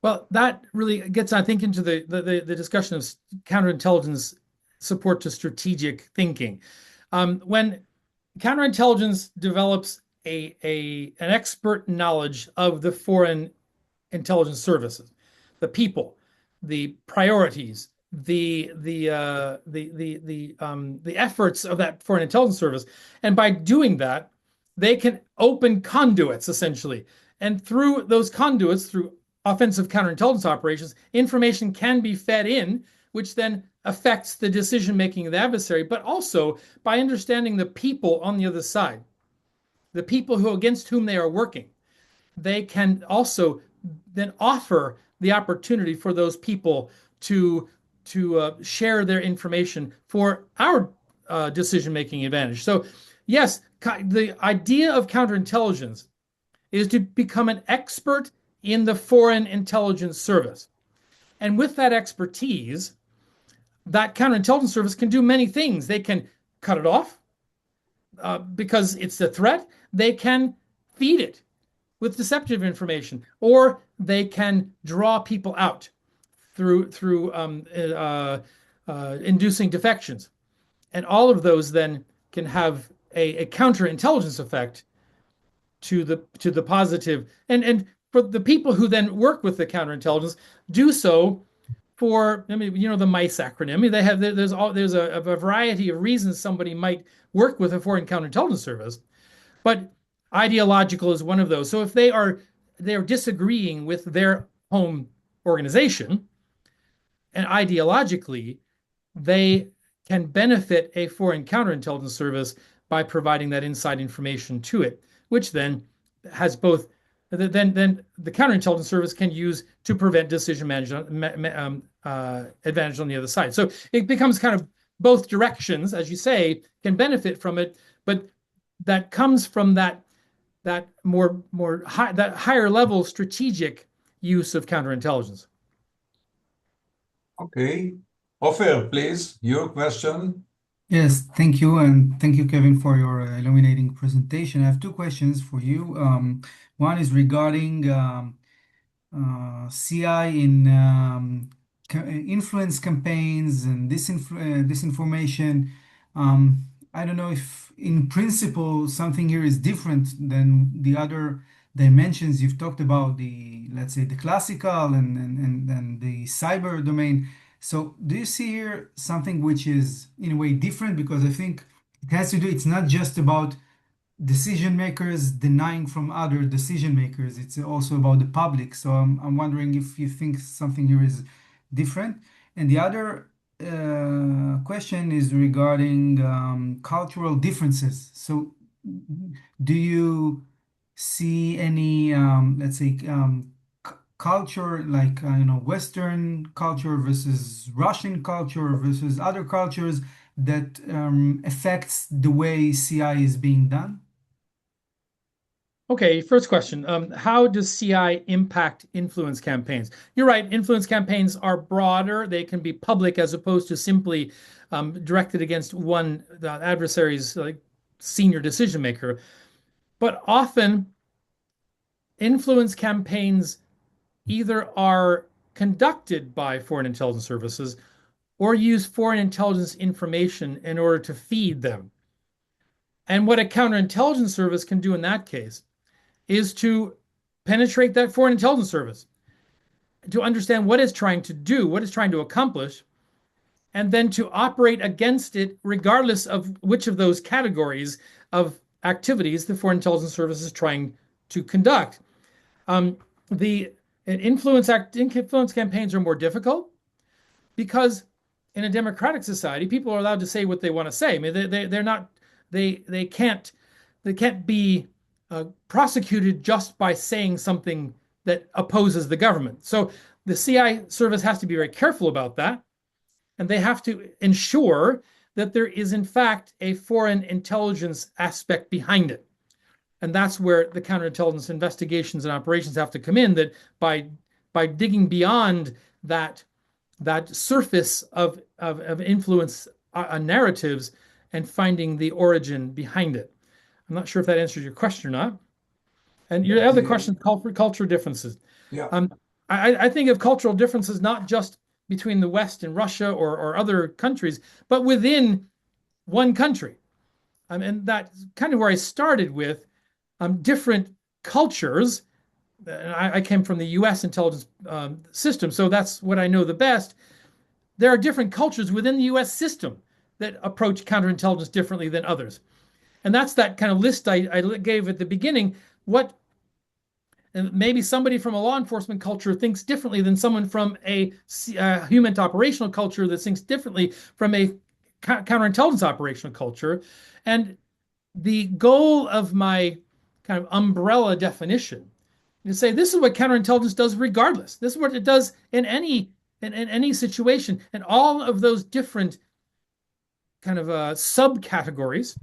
Well, that really gets, I think, into the discussion of counterintelligence support to strategic thinking. When counterintelligence develops an expert knowledge of the foreign intelligence services, the people, the priorities, the efforts of that foreign intelligence service, and by doing that, they can open conduits essentially, and through those conduits, through offensive counterintelligence operations, information can be fed in, which then affects the decision-making of the adversary, but also by understanding the people on the other side, the people against whom they are working. They can also then offer the opportunity for those people to share their information for our decision-making advantage. So yes, the idea of counterintelligence is to become an expert in the foreign intelligence service. And with that expertise, that counterintelligence service can do many things. They can cut it off because it's a threat. They can feed it with deceptive information, or they can draw people out through inducing defections. And all of those then can have a counterintelligence effect to the positive. And for the people who then work with the counterintelligence, do so for, I mean, you know, the MICE acronym. They have there's a variety of reasons somebody might work with a foreign counterintelligence service, but ideological is one of those. So if they're disagreeing with their home organization, and ideologically, they can benefit a foreign counterintelligence service by providing that inside information to it, which then has both. Then the counterintelligence service can use to prevent decision management advantage on the other side. So it becomes kind of both directions, as you say, can benefit from it, but that comes from that higher level strategic use of counterintelligence. Okay. Ofer, please, your question. Yes, thank you. And thank you, Kevin, for your illuminating presentation. I have two questions for you. One is regarding CI in influence campaigns and disinformation. I don't know if in principle something here is different than the other dimensions you've talked about, let's say the classical and the cyber domain. So do you see here something which is in a way different? Because I think it has to do, it's not just about decision makers denying from other decision makers, it's also about the public. So I'm wondering if you think something here is different. And the other question is regarding cultural differences. So do you see any, let's say, culture, like Western culture versus Russian culture versus other cultures that affects the way CI is being done? Okay, first question. How does CI impact influence campaigns? You're right, influence campaigns are broader. They can be public as opposed to simply directed against one adversary's like senior decision maker. But often influence campaigns either are conducted by foreign intelligence services or use foreign intelligence information in order to feed them. And what a counterintelligence service can do in that case is to penetrate that foreign intelligence service, to understand what it's trying to do, what it's trying to accomplish, and then to operate against it regardless of which of those categories of activities the foreign intelligence service is trying to conduct. The influence campaigns are more difficult because in a democratic society, people are allowed to say what they want to say. I mean, they can't be prosecuted just by saying something that opposes the government. So the CI service has to be very careful about that, and they have to ensure that there is in fact a foreign intelligence aspect behind it. And that's where the counterintelligence investigations and operations have to come in, that by digging beyond that surface of influence narratives and finding the origin behind it. I'm not sure if that answers your question or not. And your other question, cultural differences. Yeah. I think of cultural differences not just between the West and Russia or other countries, but within one country. And that's kind of where I started with different cultures. I came from the US intelligence system, so that's what I know the best. There are different cultures within the US system that approach counterintelligence differently than others. And that's that kind of list I gave at the beginning. And maybe somebody from a law enforcement culture thinks differently than someone from a human operational culture that thinks differently from a counterintelligence operational culture. And the goal of my kind of umbrella definition is to say this is what counterintelligence does regardless. This is what it does in any situation. And all of those different kind of subcategories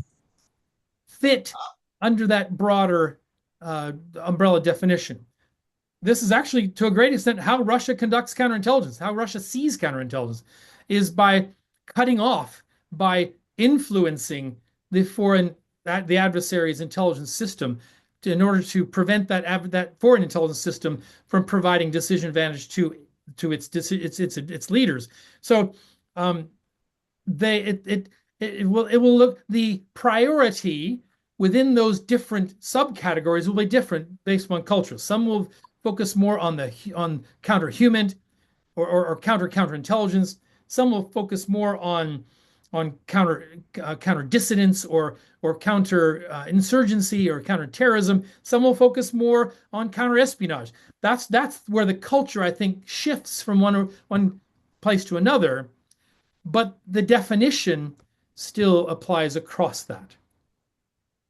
fit under that broader umbrella definition. This is actually, to a great extent, how Russia conducts counterintelligence, how Russia sees counterintelligence. is by cutting off, by influencing the adversary's intelligence system in order to prevent that foreign intelligence system from providing decision advantage to its leaders. So it will look, the priority within those different subcategories will be different based on culture. Some will focus more on counter-human or counterintelligence. Some will focus more on counter dissidence or counter insurgency or counterterrorism. Some will focus more on counter espionage. That's where the culture, I think, shifts from one place to another, but the definition still applies across that.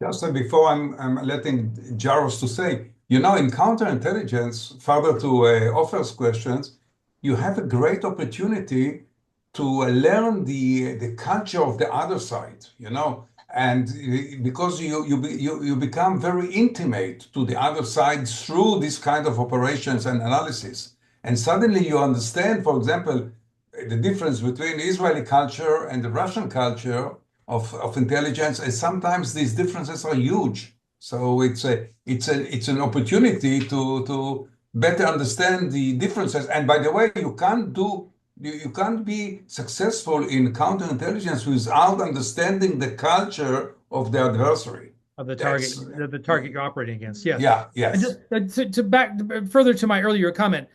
Just before I'm letting Jaros to say, in counterintelligence, further to Ofer's questions, you have a great opportunity to learn the culture of the other side, and because you become very intimate to the other side through this kind of operations and analysis. And suddenly you understand, for example, the difference between the Israeli culture and the Russian culture of intelligence, and sometimes these differences are huge. So it's an opportunity to better understand the differences. And by the way, you can't be successful in counterintelligence without understanding the culture of the adversary. Of the target you're operating against. Yes. Yeah. Yes. And just to back further to my earlier comment,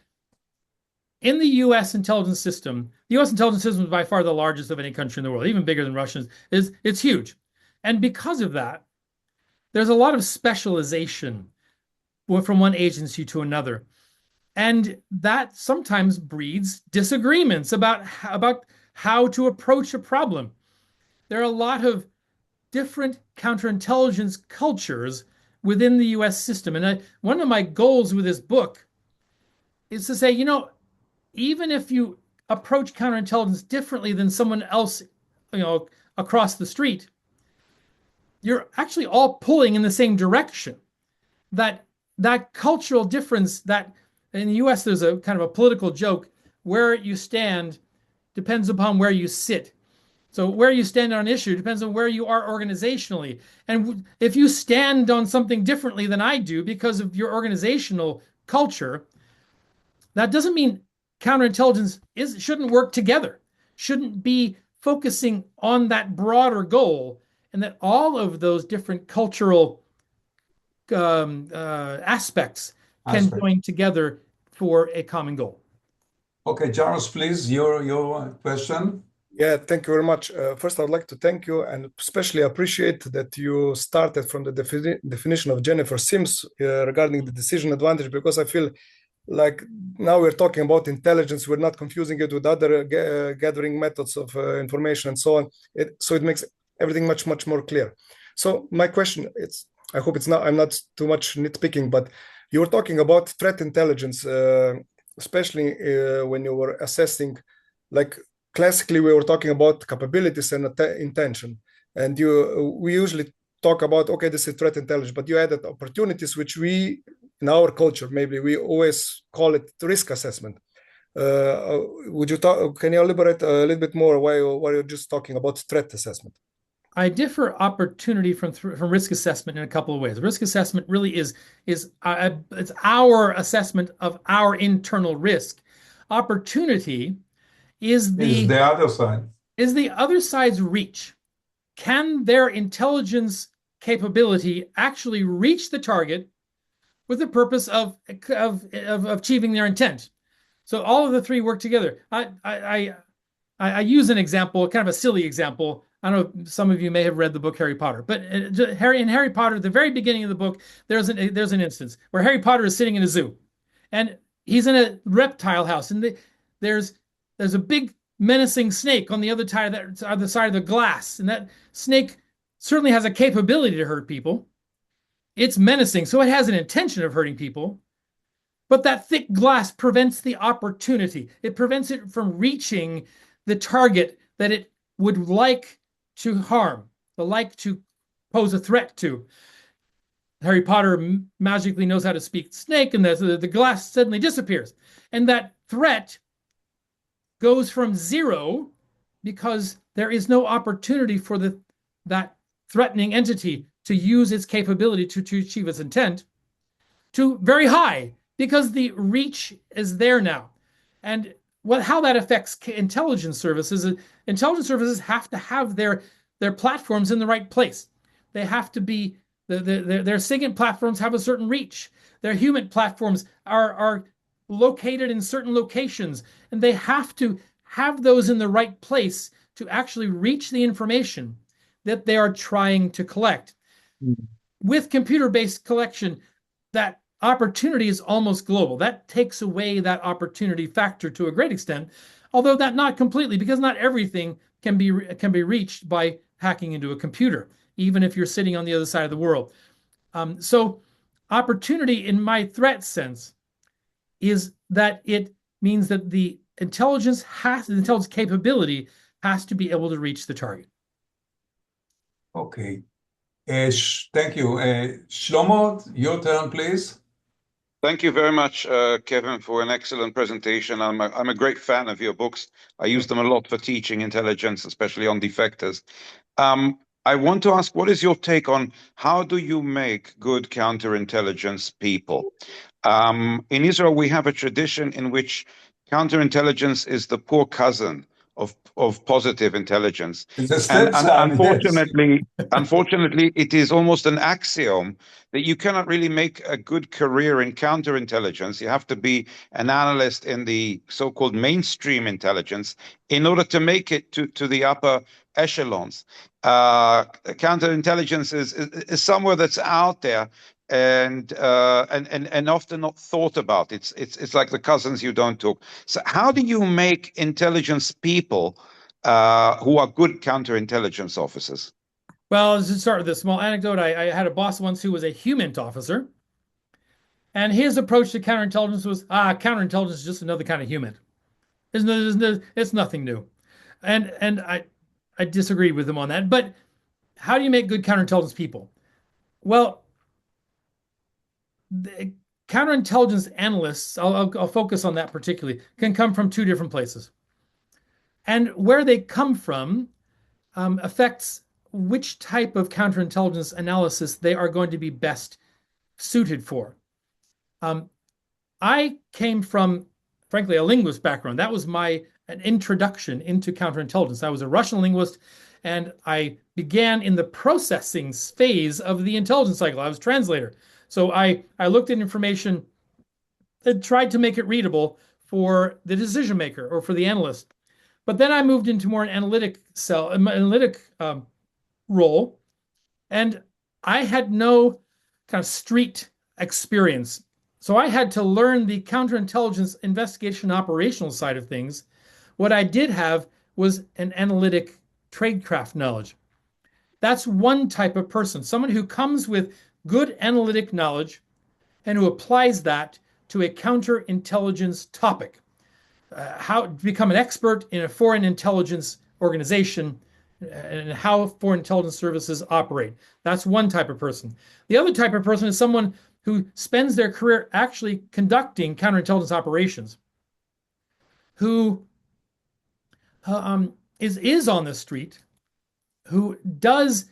in the U.S. intelligence system, the U.S. intelligence system is by far the largest of any country in the world, even bigger than Russians. It's huge. And because of that, there's a lot of specialization from one agency to another. And that sometimes breeds disagreements about how to approach a problem. There are a lot of different counterintelligence cultures within the U.S. system. And one of my goals with this book is to say, even if you approach counterintelligence differently than someone else, across the street, you're actually all pulling in the same direction. That cultural difference, that in the US, there's a kind of a political joke, where you stand depends upon where you sit. So where you stand on an issue depends on where you are organizationally. And if you stand on something differently than I do because of your organizational culture, that doesn't mean counterintelligence shouldn't work together, shouldn't be focusing on that broader goal, and that all of those different cultural aspects can join together for a common goal. Okay, Jaros, please, your question. Yeah, thank you very much. First, I'd like to thank you and especially appreciate that you started from the definition of Jennifer Sims regarding the decision advantage, because I feel like now we're talking about intelligence, we're not confusing it with other gathering methods of information and so on. So it makes everything much, much more clear. So my question, I hope I'm not too much nitpicking, but you were talking about threat intelligence, especially when you were assessing, like classically we were talking about capabilities and intention. And we usually talk about, okay, this is threat intelligence, but you added opportunities, which we, in our culture, maybe we always call it risk assessment. Can you elaborate a little bit more why you're just talking about threat assessment? I differ opportunity from risk assessment in a couple of ways. Risk assessment really is it's our assessment of our internal risk. Opportunity is the other side. Is the other side's reach. Can their intelligence capability actually reach the target with the purpose of achieving their intent? So all of the three work together. I use an example, kind of a silly example. I don't know, some of you may have read the book Harry Potter, but in Harry Potter, at the very beginning of the book, there's an instance where Harry Potter is sitting in a zoo, and he's in a reptile house, and there's a big menacing snake on the other side of the glass, and that snake certainly has a capability to hurt people. It's menacing, so it has an intention of hurting people, but that thick glass prevents the opportunity. It prevents it from reaching the target that it would like to harm, like to pose a threat to. Harry Potter magically knows how to speak snake, and the glass suddenly disappears. And that threat goes from 0 because there is no opportunity for that threatening entity to use its capability to achieve its intent, to very high because the reach is there now. And how that affects intelligence services have to have their platforms in the right place. They have to be, their SIGINT platforms have a certain reach. Their human platforms are located in certain locations, and they have to have those in the right place to actually reach the information that they are trying to collect. Mm-hmm. With computer-based collection, that opportunity is almost global. That takes away that opportunity factor to a great extent, although that not completely, because not everything can be reached by hacking into a computer, even if you're sitting on the other side of the world. So opportunity in my threat sense is that it means that the intelligence capability has to be able to reach the target. Okay. Thank you. Shlomo, your turn, please. Thank you very much, Kevin, for an excellent presentation. I'm a great fan of your books. I use them a lot for teaching intelligence, especially on defectors. I want to ask, what is your take on how do you make good counterintelligence people? In Israel, we have a tradition in which counterintelligence is the poor cousin of positive intelligence. And unfortunately, it is almost an axiom that you cannot really make a good career in counterintelligence. You have to be an analyst in the so-called mainstream intelligence in order to make it to the upper echelons. Counterintelligence is somewhere that's out there and often not thought about. It's like the cousins you don't talk. So how do you make intelligence people who are good counterintelligence officers? Well, to start with a small anecdote, I had a boss once who was a HUMINT officer, and his approach to counterintelligence was, counterintelligence is just another kind of HUMINT. It's nothing new. And I disagree with him on that. But how do you make good counterintelligence people? Well, the counterintelligence analysts, I'll focus on that particularly, can come from two different places. And where they come from affects which type of counterintelligence analysis they are going to be best suited for. I came from, frankly, a linguist background. That was an introduction into counterintelligence. I was a Russian linguist, and I began in the processing phase of the intelligence cycle. I was a translator. So I looked at information and tried to make it readable for the decision maker or for the analyst. But then I moved into more an analytic role, and I had no kind of street experience. So I had to learn the counterintelligence investigation operational side of things. What I did have was an analytic tradecraft knowledge. That's one type of person, someone who comes with good analytic knowledge and who applies that to a counterintelligence topic. How to become an expert in a foreign intelligence organization and how foreign intelligence services operate. That's one type of person. The other type of person is someone who spends their career actually conducting counterintelligence operations, who is on the street, who does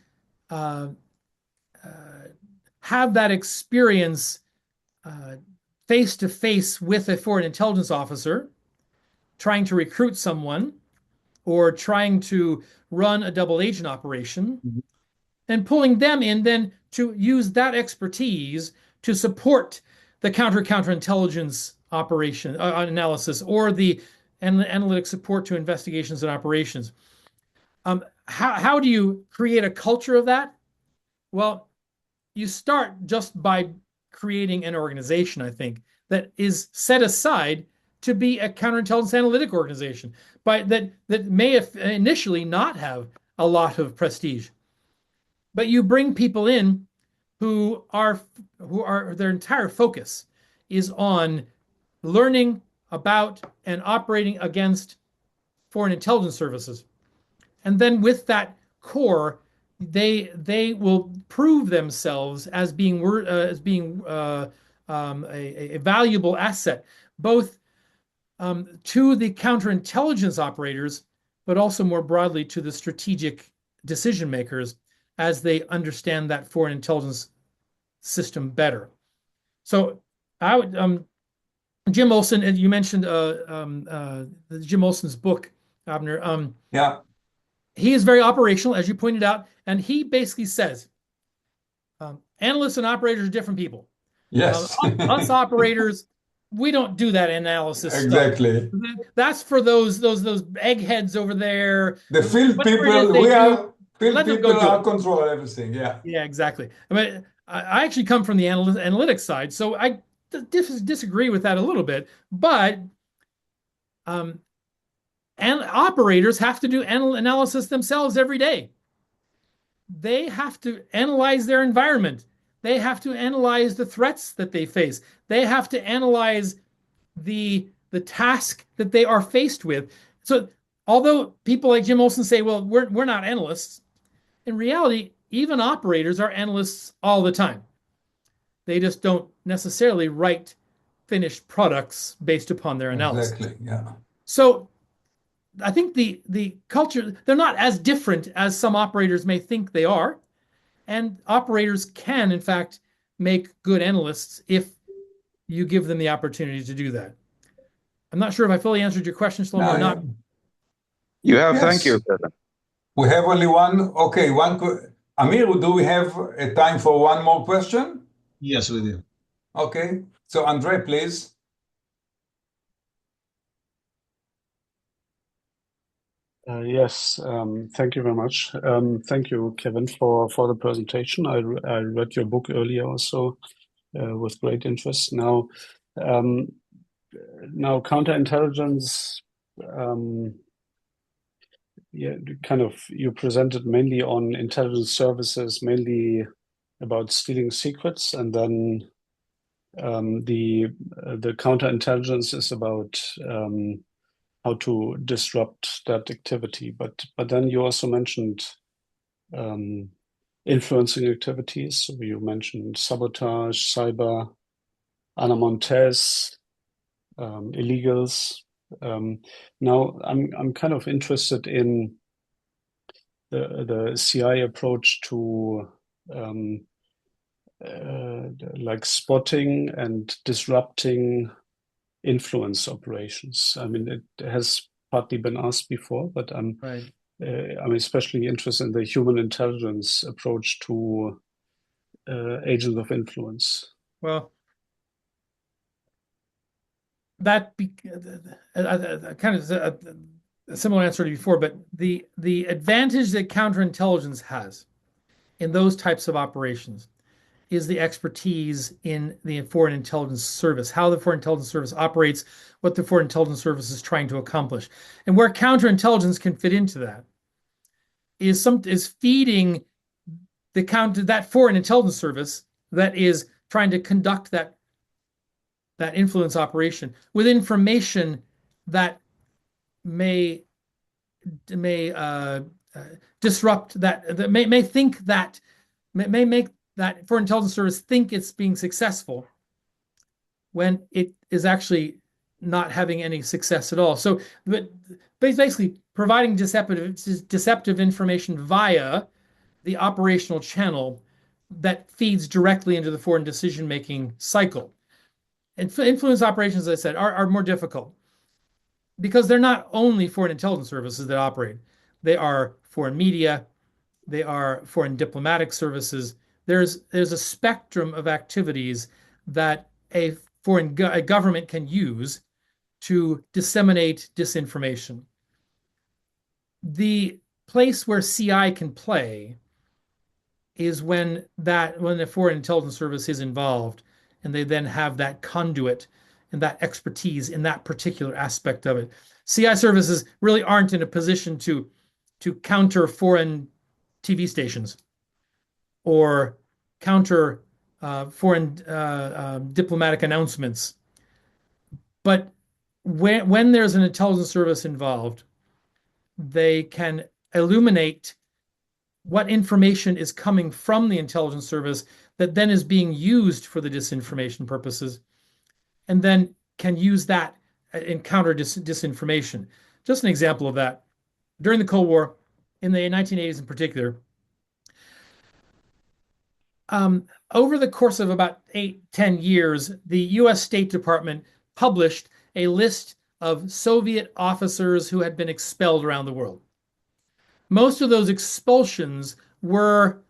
have that experience face to face with a foreign intelligence officer, trying to recruit someone or trying to run a double agent operation, mm-hmm. and pulling them in then to use that expertise to support the counterintelligence operation analysis or the analytic support to investigations and operations. How do you create a culture of that? Well, you start just by creating an organization, I think, that is set aside to be a counterintelligence analytic organization, that may initially not have a lot of prestige. But you bring people in who are their entire focus is on learning about and operating against foreign intelligence services. And then with that core, they will prove themselves as being a valuable asset, both to the counterintelligence operators, but also more broadly to the strategic decision makers as they understand that foreign intelligence system better. So I would, Jim Olson, and you mentioned Jim Olson's book, Avner. Yeah. He is very operational, as you pointed out, and he basically says, analysts and operators are different people. Yes. Us operators, we don't do that analysis Exactly. stuff. That's for those eggheads over there. The field people, field people are control everything. Yeah. Yeah, exactly. I mean, I actually come from the analytics side, so I disagree with that a little bit. But and operators have to do analysis themselves every day. They have to analyze their environment. They have to analyze the threats that they face. They have to analyze the task that they are faced with. So although people like Jim Olson say, well, we're not analysts, in reality, even operators are analysts all the time. They just don't necessarily write finished products based upon their analysis. Exactly, yeah. So I think the culture, they're not as different as some operators may think they are. And operators can, in fact, make good analysts if you give them the opportunity to do that. I'm not sure if I fully answered your question, Shlomo, or not. You have, yes. Thank you, Kevin. We have only one. Okay, Amir, do we have a time for one more question? Yes, we do. Okay, so Andre, please. Yes, thank you very much. Thank you, Kevin, for the presentation. I read your book earlier also with great interest. Now, counterintelligence, yeah, kind of you presented mainly on intelligence services, mainly about stealing secrets, and then the counterintelligence is about how to disrupt that activity. But then you also mentioned influencing activities. So you mentioned sabotage, cyber, Ana Montes, illegals. Now I'm kind of interested in the CI approach to like spotting and disrupting influence operations. I mean, it has partly been asked before, but I'm especially interested in the human intelligence approach to agents of influence. Well, that kind of a similar answer to before, but the advantage that counterintelligence has in those types of operations is the expertise in the Foreign Intelligence Service, how the Foreign Intelligence Service operates, what the Foreign Intelligence Service is trying to accomplish. And where counterintelligence can fit into that is feeding that Foreign Intelligence Service that is trying to conduct that influence operation with information that may disrupt that may make that Foreign Intelligence Service think it's being successful when it is actually not having any success at all. So, but basically providing deceptive information via the operational channel that feeds directly into the foreign decision-making cycle. And influence operations, as I said, are more difficult because they're not only foreign intelligence services that operate. They are foreign media, they are foreign diplomatic services. There's a spectrum of activities that a government can use to disseminate disinformation. The place where CI can play is when the foreign intelligence service is involved and they then have that conduit and that expertise in that particular aspect of it. CI services really aren't in a position to counter foreign TV stations or counter foreign diplomatic announcements. But when there's an intelligence service involved, they can illuminate what information is coming from the intelligence service that then is being used for the disinformation purposes, and then can use that counter disinformation. Just an example of that. During the Cold War, in the 1980s in particular, over the course of about 8-10 years, the US State Department published a list of Soviet officers who had been expelled around the world. Most of those expulsions were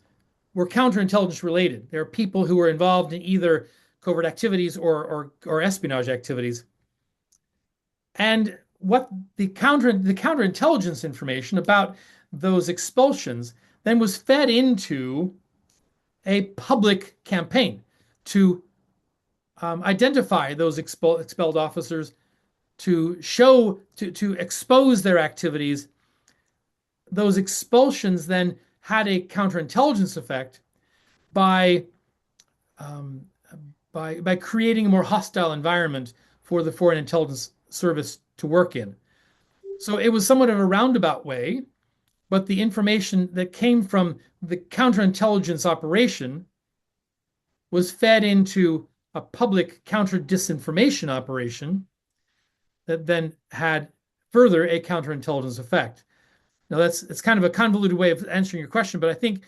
counterintelligence related. There are people who were involved in either covert activities or espionage activities. And what the counterintelligence information about those expulsions then was fed into a public campaign to identify those expelled officers, to expose their activities. Those expulsions then had a counterintelligence effect by creating a more hostile environment for the Foreign Intelligence Service to work in. So it was somewhat of a roundabout way, but the information that came from the counterintelligence operation was fed into a public counter-disinformation operation that then had further a counterintelligence effect. Now it's kind of a convoluted way of answering your question, but I think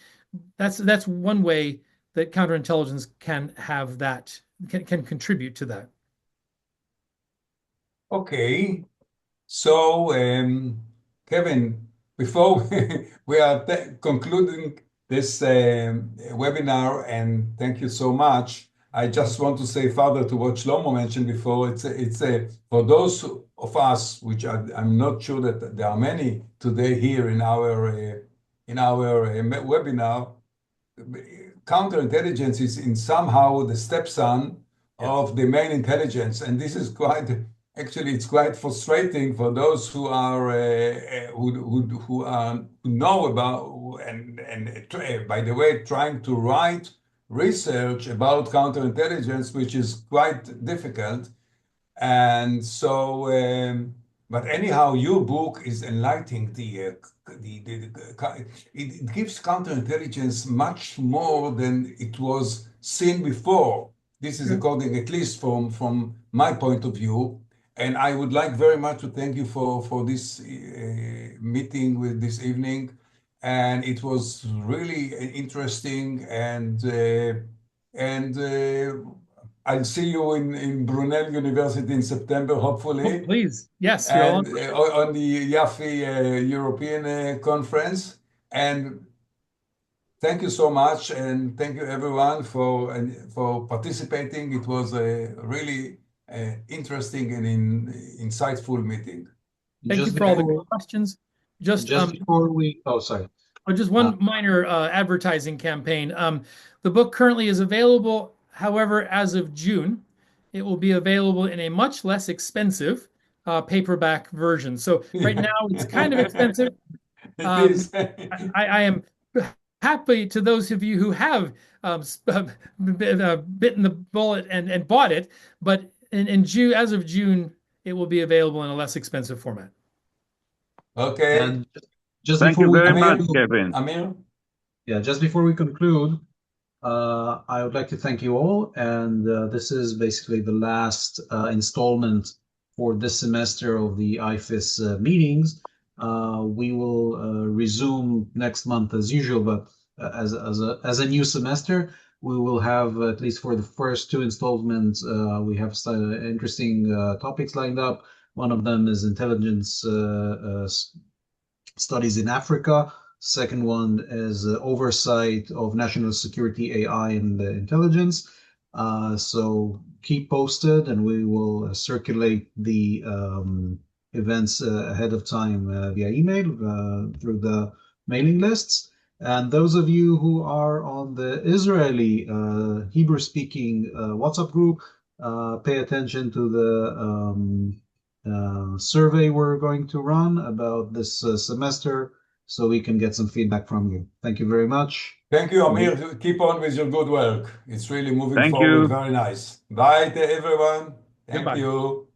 that's one way that counterintelligence can have that, can contribute to that. Okay, so Kevin, before we are concluding this webinar, and thank you so much, I just want to say further to what Shlomo mentioned before. It's for those of us, which I'm not sure that there are many today here in our webinar. Counterintelligence is in somehow the stepson of the main intelligence, and this is actually it's quite frustrating for those who are who know about and by the way trying to write research about counterintelligence, which is quite difficult. And so, but anyhow, your book is enlightening it gives counterintelligence much more than it was seen before. This is according, at least from my point of view. And I would like very much to thank you for this meeting with this evening. And it was really interesting, and I'll see you in Brunel University in September, hopefully. Oh, please, yes, you're on the IFIS European conference. And thank you so much, and thank you everyone for participating. It was a really interesting and insightful meeting. Thank you for all the questions. Just before we, sorry. Just one minor advertising campaign. The book currently is available. However, as of June, it will be available in a much less expensive paperback version. So right now it's kind of expensive. I am happy to those of you who have bitten the bullet and bought it, but as of June, it will be available in a less expensive format. Okay. And just Thank you very much, Kevin. Amir? Yeah, just before we conclude, I would like to thank you all. And this is basically the last installment for this semester of the IFIS meetings. We will resume next month as usual, but as a new semester, we will have, at least for the first two installments, we have interesting topics lined up. One of them is intelligence studies in Africa. Second one is oversight of national security, AI, and intelligence. So keep posted, and we will circulate the events ahead of time via email through the mailing lists. And those of you who are on the Israeli Hebrew-speaking WhatsApp group, pay attention to the survey we're going to run about this semester, so we can get some feedback from you. Thank you very much. Thank you, Amir. Keep on with your good work. It's really moving forward. Very nice. Bye to everyone. Thank you.